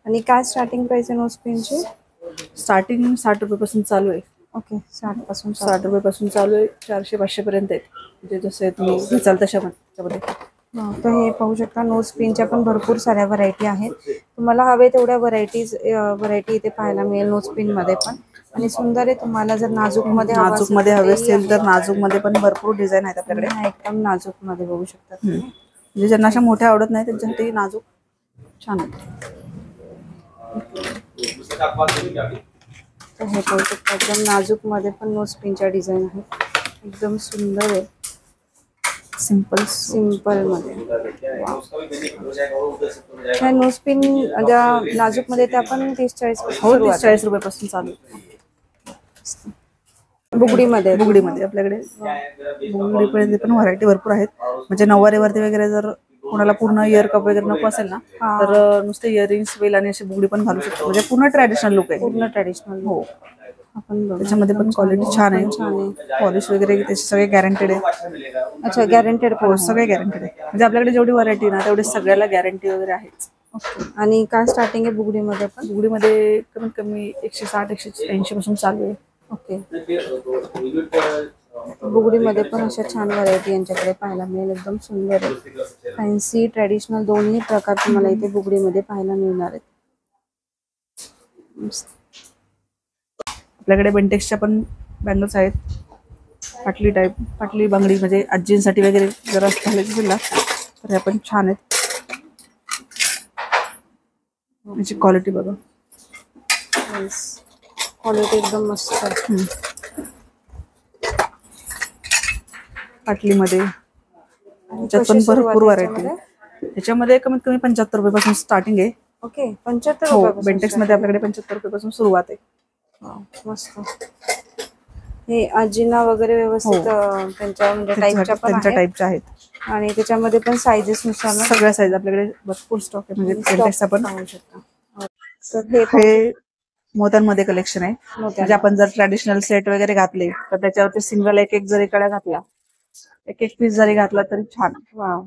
आणि काय स्टार्टिंग प्राइस आहे नोस्पिनची? स्टार्टिंग 60 रुपये पासून चालू आहे. ओके, 60 पासून. 60 रुपये पासून चालू आहे, 400-500 पर्यंत आहेत. म्हणजे जसे तुम्ही घेचाल त्याच्यामध्ये. तर हे पाहू शकता, नोस्पिनच्या पण भरपूर साऱ्या व्हरायटी आहेत. तुम्हाला हवे तेवढ्या व्हरायटी इथे पाहायला मिळेल नोस्पिन मध्ये पण. आणि सुंदर आहे. तुम्हाला जर नाजूक मध्ये हवे असेल तर नाजूक मध्ये पण भरपूर डिझाईन आहेत आपल्याकडे. हा एकदम नाजूक मध्ये बघू शकता. म्हणजे ज्यांना अशा मोठ्या आवडत नाही त्यांच्यासाठी नाजूक छान आहे. तर हे पाहू शकता, एकदम नाजूक मध्ये पण नोस्पिनच्या डिझाईन आहेत. एकदम सुंदर आहे. सिंपल मध्ये. ह्या नोस्पिन ज्या नाजूक मध्ये त्या पण 30-40 हो, 30-40 रुपये पासून चालू आहे. बुगडीमध्ये. आपल्याकडे बुगडीपर्यंत पण व्हरायटी भरपूर आहेत. म्हणजे नऊवारीवरती वगैरे जर कोणाला पूर्ण इयर कप वगैरे नको असेल ना तर नुसते इयरिंग्स वेल आणि अशी बुगडी पण घालू शकतो. म्हणजे पूर्ण ट्रॅडिशनल लुक आहे. पूर्ण ट्रॅडिशनल. हो, आपण त्याच्यामध्ये पण क्वालिटी छान आहे. पॉलिश वगैरे त्याचे सगळे गॅरंटेड आहे. अच्छा, गॅरंटेड. हो, सगळे गॅरंटेड आहे. म्हणजे आपल्याकडे जेवढी व्हरायटी ना तेवढी सगळ्याला गॅरंटी वगैरे आहेच. ओके. आणि काय स्टार्टिंग आहे बुगडीमध्ये पण? बुगडीमध्ये कमीत कमी 160-180 पासून चालू आहे. ओके. बुगडीमध्ये पण अशा छान व्हरायटी यांच्याकडे पाहायला मिळेल. एकदम सुंदर आहे. फॅन्सी ट्रॅडिशनल दोन्ही प्रकार तुम्हाला इथे बुगडीमध्ये पाहायला मिळणार आहेत. आपल्याकडे बेंटेक्सच्या पण बँगल्स आहेत. पाटली बांगडी, म्हणजे आजींसाठी वगैरे जरा घालायची असेल ना तर ह्या पण छान आहेत. याची क्वालिटी बघा. क्वालिटी एकदम मस्त आहे. पाटलीमध्ये त्याच्यात पण भरपूर व्हरायटी. त्याच्यामध्ये कमीत कमी 75 रुपये पासून स्टार्टिंग आहे. ओके, 75 हो, रुपये. बेंटेक्स मध्ये आपल्याकडे 75 रुपये पासून सुरुवात आहे. मस्त. हे आजीना वगैरे व्यवस्थित त्यांच्या म्हणजे टाईपच्या पण त्यांच्या आहेत. टाईपच्या आहेत. आणि त्याच्यामध्ये पण सायझेस नुसार ना सगळ्या साईज आपल्याकडे भरपूर स्टॉक आहे. म्हणजे बेंटेक्सचा पण. पाहू शकता. तर हे मोत्यांमध्ये कलेक्शन आहे. म्हणजे आपण जर ट्रॅडिशनल सेट वगैरे घातले तर त्याच्यावरती सिंगल एक जरी कड्या घातला, एक पीस जरी घातला तरी छान. वाव.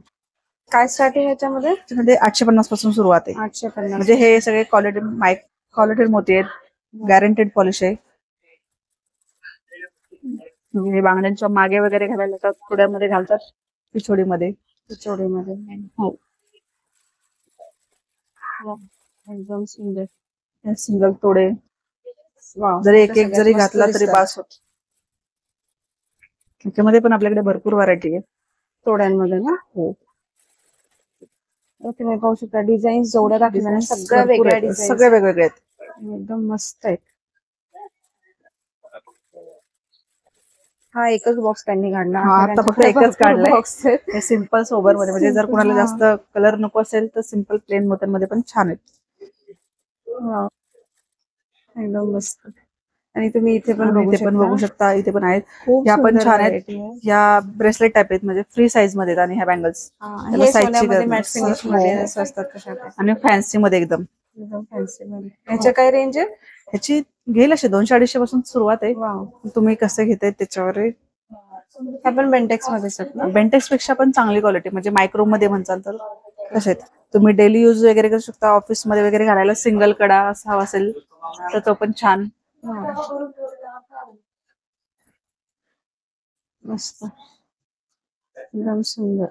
काय स्टार्टिंग याच्यामध्ये? 850 पासून सुरुवात आहे. 850. म्हणजे हे सगळे क्वालिटेड मोती आहेत. गॅरंटेड पॉलिश आहे. हे बांगड्यांच्या मागे वगैरे घालायला थोड्यामध्ये घालतात, पिछोडीमध्ये. हो, एकदम सुंदर. सिंगल तोडे जरी एक जरी घातला तरी बास होत. त्याच्यामध्ये पण आपल्याकडे भरपूर व्हरायटी आहे तोड्यांमध्ये ना. हो, तर तुम्ही पाहू शकता डिझाईन जेवढ्या दाखवल्या ना, सगळ्या भरपूर वेगळ्या आहेत. डिझाईन सगळे वेगवेगळे आहेत. एकदम मस्त आहेत. हा एकच बॉक्स त्यांनी काढला. हा, आता फक्त एकच काढलाय. बॉक्स आहेत. हे सिम्पल सोबर मध्ये, म्हणजे जर Simple, कुणाला हा. जास्त कलर नको असेल तर सिम्पल प्लेन मोत्यांमध्ये मध्ये पण छान आहेत. वाव. एकदम मस्त. आणि तुम्ही इथे पण आणि इथे पण बघू शकता, इथे पण आहेत. खूप ह्या पण सुंदर छान आहेत. variety आहे. ह्या ब्रेसलेट टाईप आहेत, म्हणजे फ्री साईज मध्ये आहेत. आणि ह्या बँगल्स त्याला हे size ची सोन्यामध्ये गरज मॅट नाही. फिनिश मध्ये असं असतात तशा type. आणि फॅन्सी मध्ये एकदम. एकदम फॅन्सी मध्ये. ह्याच्या काय रेंज आहे? ह्याची घेईल असे 200-250 पासून सुरुवात आहे. वाव. तुम्ही कसे घेताय त्याच्यावर आहे. ह्या पण बेंटेक्स मध्ये असतात ना? बेंटेक्स पेक्षा पण चांगली क्वालिटी, म्हणजे मायक्रो मध्ये म्हणचाल तर कसे आहेत. तुम्ही डेली यूज वगैरे करू शकता, ऑफिस मध्ये वगैरे घालायला सिंगल कडा असा हवा असेल तर तो पण छान. मस्त. एकदम सुंदर.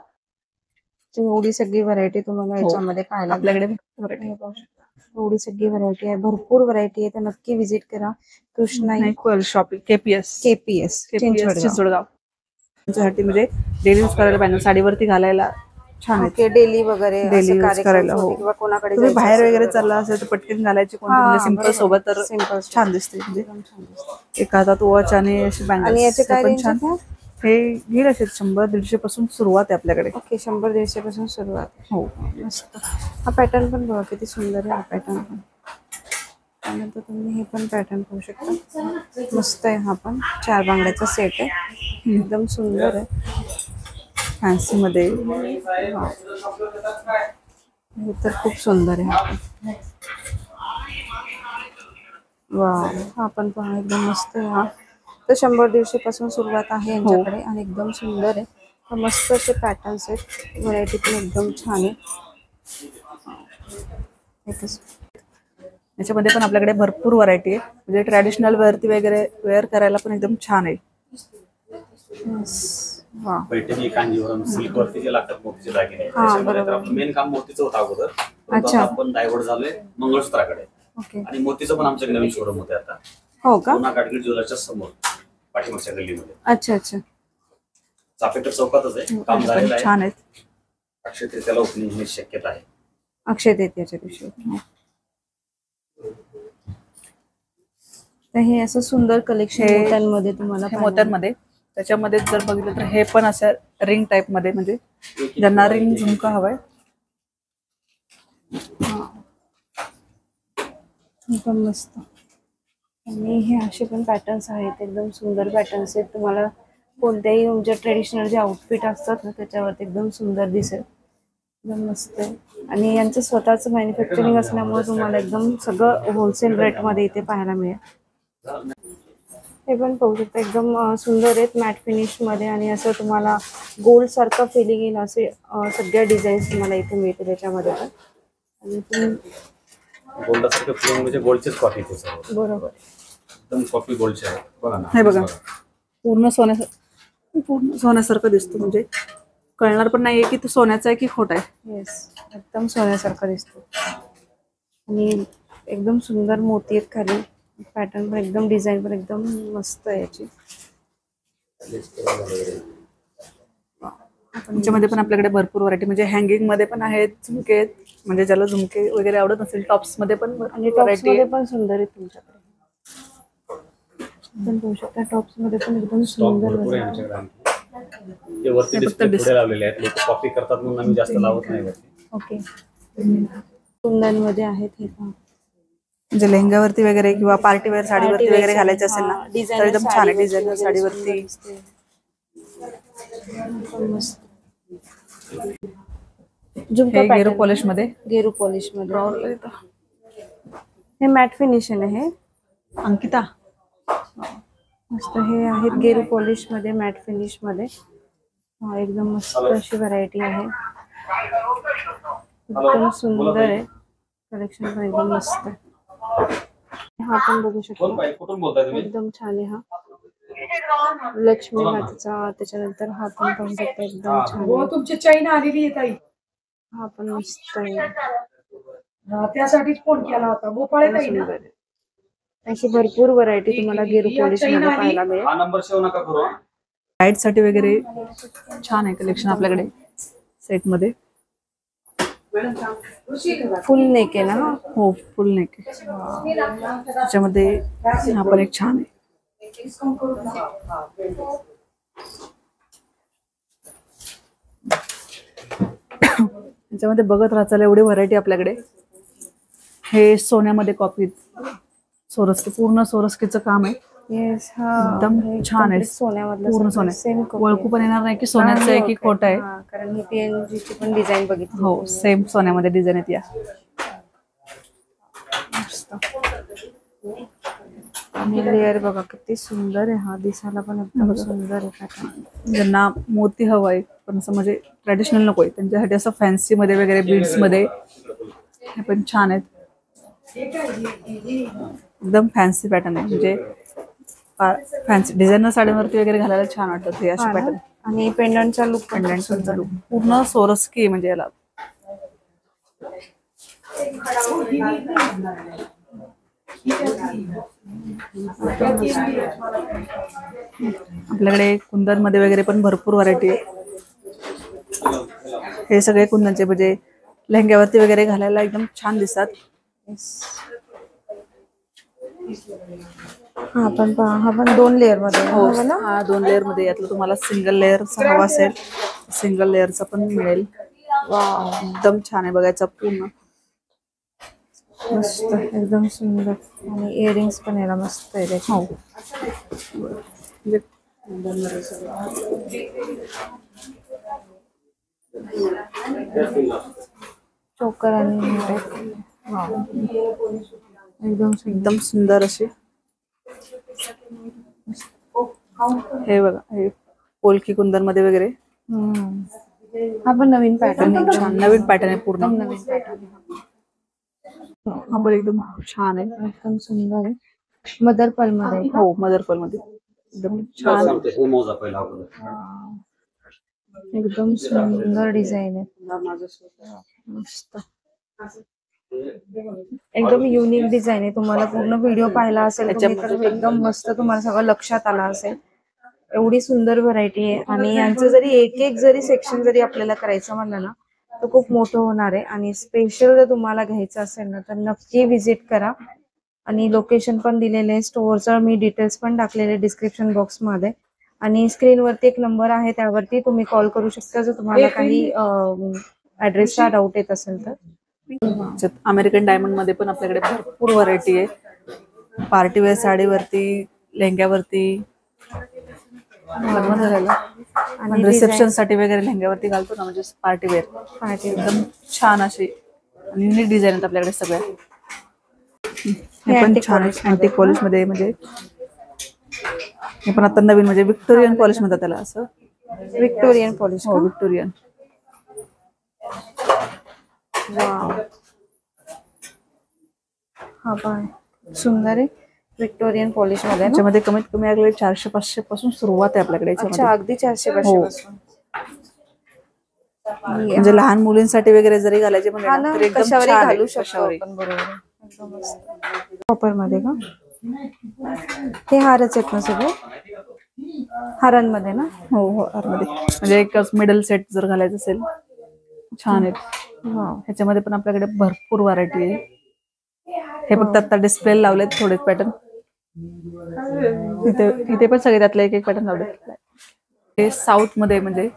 एवढी सगळी व्हरायटी तुम्हाला याच्यामध्ये पाहायला आपल्याकडे भेटेल. हे पाहू शकता. एवढी सगळी व्हरायटी आहे, भरपूर व्हरायटी आहे. तर नक्की विजिट करा कृष्णाई शॉपिंग KPS चिंचवडगाव. चिंचवडगाव. तुमच्यासाठी म्हणजे डेली यूज करायला पाहिजे, साडीवरती घालायला छान आहे. ओके, डेली वगैरे डेली असं यूज कार्यक्रम करायला. होते हो, किंवा कोणाकडे तुम्ही जायचं बाहेर असेल वगैरे तर. चालला असेल तर पटकन घालायची कोणती, हा, म्हणजे सिम्पल बरोबर. सोबत तर Simple छान दिसते. म्हणजे एकदम छान दिसतं. एका हातात वॉच आणि अशी आणि याचे बँगल्स काय पण रेंज छान. आहे? हे घेईल असे 100-150 पासून सुरुवात आहे आपल्याकडे. ओके, 100-150 पासून सुरुवात. हो, मस्त. हा पॅटर्न पण बघा किती सुंदर आहे. हा पॅटर्न पण. त्यानंतर तुम्ही हे पण पॅटर्न पाहू शकता. मस्त आहे. हा पण 4 बांगड्याचा सेट आहे. एकदम सुंदर आहे. फॅन्सी मध्ये. हे तर खूप सुंदर आहे. हा पण. वाव. हा पण पहा एकदम मस्त आहे. हा तर 100-150 पासून सुरुवात आहे यांच्याकडे. आणि एकदम सुंदर आहे. तर मस्त असे पॅटर्न्स आहेत. व्हरायटी पण एकदम छान आहे. एकच. याच्यामध्ये पण आपल्याकडे भरपूर व्हरायटी आहे, म्हणजे ट्रॅडिशनल वरती वगैरे वेअर करायला पण एकदम छान आहे. वा. पैठणी, कांजीवरम, सिल्क वरती जे लागतात मोतीचे दागिने, हा, त्याच्यामध्ये तर बरोबर. आपलं मेन काम मोतीचं होतं अगोदर. परंतु अच्छा. आता आपण डायव्हर्ट झालोय मंगळसूत्राकडे. ओके. आणि मोतीचं पण आमच्याकडे नवीन शोरूम होते आता, हो का? पुन्हा काटगीर ज्वेलर्सच्या समोर पाठीमागच्या गल्लीमध्ये. अच्छा अच्छा. चापेकर चौकातच आहे. काम झालेलं छान आहे. आहेत. अक्षय तृतीयाला ओपनिंग होण्याची शक्यता आहे. अक्षय तृतीयाच्या दिवशी. तर हे असं सुंदर कलेक्शन हे- मोत्यांमध्ये तुम्हाला हे पाहायला मोत्यांमध्ये, त्याच्यामध्ये जर बघितलं तर हे पण असं रिंग टाईप मध्ये, म्हणजे ज्यांना रिंग झुमका हवाय. हे पण मस्त. आणि हे असे पण पॅटर्न्स आहेत, एकदम सुंदर पॅटर्न्स आहेत. तुम्हाला कोणत्याही तुमच्या ट्रेडिशनल जे आउटफिट असतात ना त्याच्यावरती एकदम सुंदर दिसेल. एकदम मस्त आहे. आणि यांचं स्वतःचं मॅन्युफॅक्चरिंग असल्यामुळे तुम्हाला एकदम सगळं होलसेल रेटमध्ये इथे पाहायला मिळेल. हे पण पाहू शकता, एकदम सुंदर आहेत मॅट फिनिश मध्ये. आणि असं तुम्हाला गोल्ड सारखं फिलिंग येईल असे सगळ्या डिझाईन्स तुम्हाला इथे मिळतील याच्यामध्ये पण. आणि तुम्ही गोल्डासारखं फिलिंग म्हणजे गोल्डचेच कॉपी ते सर्व. बरोबर. एकदम कॉपी गोल्डचे आहे. बघा ना. हे बघा, पूर्ण सोन्यासारखं दिसतं, म्हणजे कळणार पण नाहीये की तो सोन्याचा आहे की खोटा आहे. येस, एकदम सोन्यासारखं दिसतो. आणि एकदम सुंदर मोती आहेत खाली. पॅटर्न पण एकदम, डिझाईन पण एकदम मस्त आहे याची. त्याच्यामध्ये पण आपल्याकडे भरपूर व्हरायटी, म्हणजे हँगिंग मध्ये पण आहेत, झुमके आहेत, म्हणजे ज्याला झुमके वगैरे आवडत नसेल टॉप्स मध्ये पण आणि टॉप्स व्हरायटी मध्ये आहे. पण सुंदर आहे तुमच्याकडे. पण पाहू शकता टॉप्स मध्ये पण एकदम स्टॉक सुंदर भरपूर आहे आहे. आमच्याकडे आणखी. ते वरती हे फक्त डिस्प्ले पुढे लावलेले आहेत. लोक कॉपी करतात म्हणून आम्ही जास्त लावत नाही वरती. ओके. कुंदनमध्ये आहेत हे पण. म्हणजे लेहंग्यावरती वगैरे किंवा पार्टी वेअर साडीवरती Party वगैरे wear घालायचे साठी, असेल ना हा, तर designer एकदम छान आहे. साडीवरती डिझायनर वगैरे साडीवरती सुंदर दिसते. पण मस्त. झुमका हे गेरू pattern पॉलिश मध्ये. गेरू पॉलिश मध्ये. हे मॅट फिनिशिंग आहे. अंकिता, मस्त. हे आहेत गेरू पॉलिश मध्ये, मॅट फिनिश मध्ये. हा, एकदम मस्त अशी व्हरायटी आहे. एकदम सुंदर आहे. कलेक्शन पण एकदम मस्त आहे. हा पण बघू शकता, कुठून बोलताय तुम्ही? एकदम छान आहे. हा लक्ष्मी हातचा. त्याच्यानंतर हा पण पाहू शकता, एकदम छान हो, आहे. तुमची चैन आलेली आहे ताई. हा पण मस्त आहे. हा, त्यासाठीच फोन केला होता. गोपाळे एकदम ताई ना. सुंदर आहे. अशी भरपूर व्हरायटी तुम्हाला गेरू पॉलिश मध्ये पाहायला मिळेल. हा नंबर सेव्ह नका करू. लाईट साठी वगैरे छान आहे कलेक्शन आपल्याकडे सेट मध्ये. फुल नेक आहे ना हा? हो फुल नेक आहे. त्याच्यामध्ये हा पण एक छान आहे. त्याच्यामध्ये बघत राहाल एवढी व्हरायटी आपल्याकडे. हे सोन्यामध्ये कॉपी सोरस्की, पूर्ण सोरस्कीचं काम आहे. येस हा एकदम छान आहे. सोन्यामधलं पूर्ण सेम सोन्या, ओळखू पण येणार नाही की सोन्याचं आहे की खोटं आहे. कारण ही PNG ची पण डिझाईन बघितली. हो सेम सोन्यामध्ये डिझाईन येते. आणि लेअर बघा किती सुंदर आहे. हा दिसायला पण एकदम सुंदर आहे पॅटर्न. ज्यांना मोती हवं आहे पण असं म्हणजे ट्रॅडिशनल नकोय त्यांच्यासाठी असं फॅन्सी मध्ये वगैरे बीड्स मध्ये हे पण छान आहेत. एकदम फॅन्सी पॅटर्न आहे. म्हणजे फॅन्सी डिझायनर साड्यांवरती वगैरे घालायला छान वाटतात हे असे पॅटर्न. आणि पेंडंटचा लुक पेंडंटचा लुक पूर्ण सोरस्की म्हणजे याला. आपल्याकडे कुंदन मध्ये वगैरे पण भरपूर व्हरायटी आहे. हे सगळे कुंदनचे म्हणजे लेहंग्यावरती वगैरे घालायला एकदम छान दिसतात. हा पण हा पण 2 लेअर मध्ये हो हा 2 लेअर मध्ये. यातलं तुम्हाला सिंगल लेअरचा हवा असेल सिंगल लेअरचा पण मिळेल. एकदम छान आहे बघायचा पूर्ण. मस्त एकदम सुंदर. आणि इयरिंग्स पण याला मस्त आहे. हो चोकर आणि एकदम सुंदर अशी. हे बघा हे पोलकी कुंदन मध्ये वगैरे. हा पण नवीन पॅटर्न छान नवीन पॅटर्न आहे पूर्ण. नवीन पॅटर्न हा पण एकदम छान आहे. एकदम सुंदर आहे. मदर पर्ल मध्ये. हो मदर पर्ल मध्ये एकदम छान. एकदम सुंदर डिझाईन आहे. मस्त एकदम युनिक डिझाईन आहे. तुम्हाला पूर्ण व्हिडिओ पाहिला असेल तुम्ही तर एकदम मस्त तुम्हाला सगळं लक्षात आलं असेल. एवढी सुंदर व्हरायटी आहे. आणि यांचं जरी एक जरी सेक्शन जरी आपल्याला करायचं म्हणलं ना तर खूप मोठं होणार आहे. आणि स्पेशल जर तुम्हाला घ्यायचं असेल ना तर नक्की व्हिजिट करा. आणि लोकेशन पण दिलेले आहे. स्टोअरचं मी डिटेल्स पण टाकलेले डिस्क्रिप्शन बॉक्स मध्ये. आणि स्क्रीनवरती एक नंबर आहे त्यावरती तुम्ही कॉल करू शकता जर तुम्हाला काही ऍड्रेसचा डाऊट येत असेल तर. अमेरिकन डायमंड मध्ये पण आपल्याकडे भरपूर व्हरायटी आहे. पार्टीवेअर साडीवरती लेहंग्यावरती आणि रिसेप्शन साठी वगैरे लेहंग्यावरती घालतो ना म्हणजे पार्टीवेअर एकदम छान अशी युनिक डिझाईन आहेत आपल्याकडे सगळ्या. हे पण छान आहे अँटिक पॉलिश मध्ये. म्हणजे हे पण आता नवीन म्हणजे विक्टोरियन पॉलिश म्हणतात त्याला. असं विक्टोरियन पॉलिश. हो विक्टोरियन. हा पण सुंदर आहे विक्टोरियन पॉलिश मध्ये. त्याच्यामध्ये कमीत कमी आपल्याकडे 400-500 पासून सुरुवात आहे आपल्याकडे. अच्छा अगदी 400-500 पासून. म्हणजे लहान मुलींसाठी वगैरे जरी घालायचे म्हणजे तर एकदम कशावरही छान घालू आहे. शकतो आपण. बरोबर. कॉपर मध्ये का हे हारच आहेत ना सगळे हारांमध्ये ना. हो हो हारमध्ये म्हणजे एकच मिडल सेट जर घालायचं असेल छान आहेत. ह्याच्यामध्ये पण आपल्याकडे भरपूर व्हरायटी आहे. हे फक्त आता डिस्प्ले लावलेत थोडेच पॅटर्न. इथे पण सगळे त्यातले एक पॅटर्न लावले. हे साऊथ मध्ये म्हणजे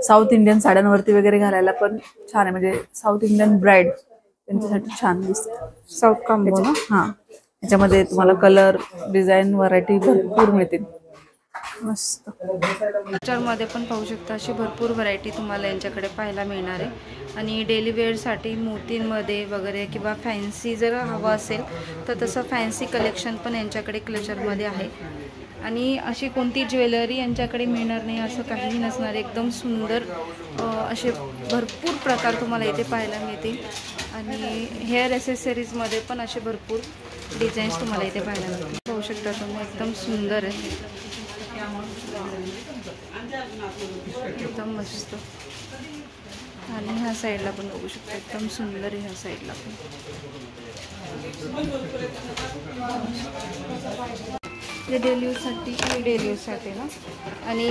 साऊथ इंडियन साड्यांवरती वगैरे घालायला पण छान आहे. म्हणजे साऊथ इंडियन ब्राईड त्यांच्यासाठी छान दिसतं. साऊथ कॉम्बो ना. हा ह्याच्यामध्ये तुम्हाला कलर डिझाईन व्हरायटी भरपूर मिळतील. मस्त. मध्ये पण पाहू शकता अशी भरपूर व्हरायटी तुम्हाला यांच्याकडे पाहायला मिळणार आहे. आणि डेली वेअरसाठी मोतींमध्ये वगैरे किंवा फॅन्सी जर हवं असेल तर तसं फॅन्सी कलेक्शन पण यांच्याकडे क्लचरमध्ये आहे. आणि अशी कोणती ज्वेलरी यांच्याकडे मिळणार नाही असं काहीही नसणार. एकदम सुंदर असे भरपूर प्रकार तुम्हाला इथे पाहायला मिळतील. आणि हेअर ॲसेसरीजमध्ये पण असे भरपूर डिझाईन्स तुम्हाला इथे पाहायला मिळतील. पाहू शकता तुम्ही एकदम सुंदर आहे. एकदम मस्त. आणि ह्या साईडला पण बघू शकता एकदम सुंदर आहे. ह्या साईडला पण हे डेली यूजसाठी ना. आणि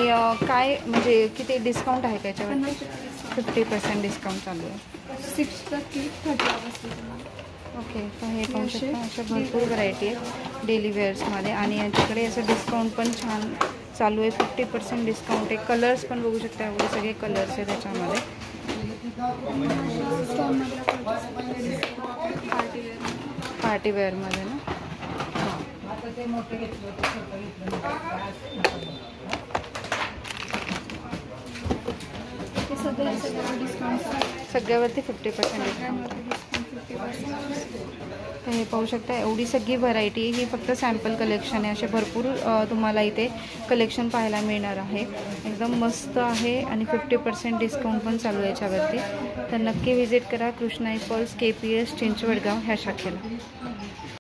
काय म्हणजे किती डिस्काउंट आहे का याच्यावरती. 50% डिस्काउंट चालू आहे. 6% 30 बसली तुम्हाला. ओके, तर हे पाहू शकता अशा भरपूर व्हरायटी आहेत डेली वेअर्समध्ये आणि यांच्याकडे असं डिस्काउंट पण छान चालू आहे. 50% डिस्काउंट आहे. कलर्स पण बघू शकता, एवढे सगळे कलर्स आहे त्याच्यामध्ये. पार्टीवेअरमध्ये ना. हे सगळ्यावर डिस्काउंट. सगळ्यावरती 50% डिस्काउंट. तर हे पाहू शकता एवढी सगळी व्हरायटी. ही फक्त सॅम्पल कलेक्शन आहे. असे भरपूर तुम्हाला इथे कलेक्शन पाहायला मिळणार आहे. एकदम मस्त आहे आणि 50% डिस्काउंट पण चालू आहे याच्यावरती. तर नक्की व्हिजिट करा कृष्णाई पर्ल्स KPS चिंचवडगाव ह्या शाखेला.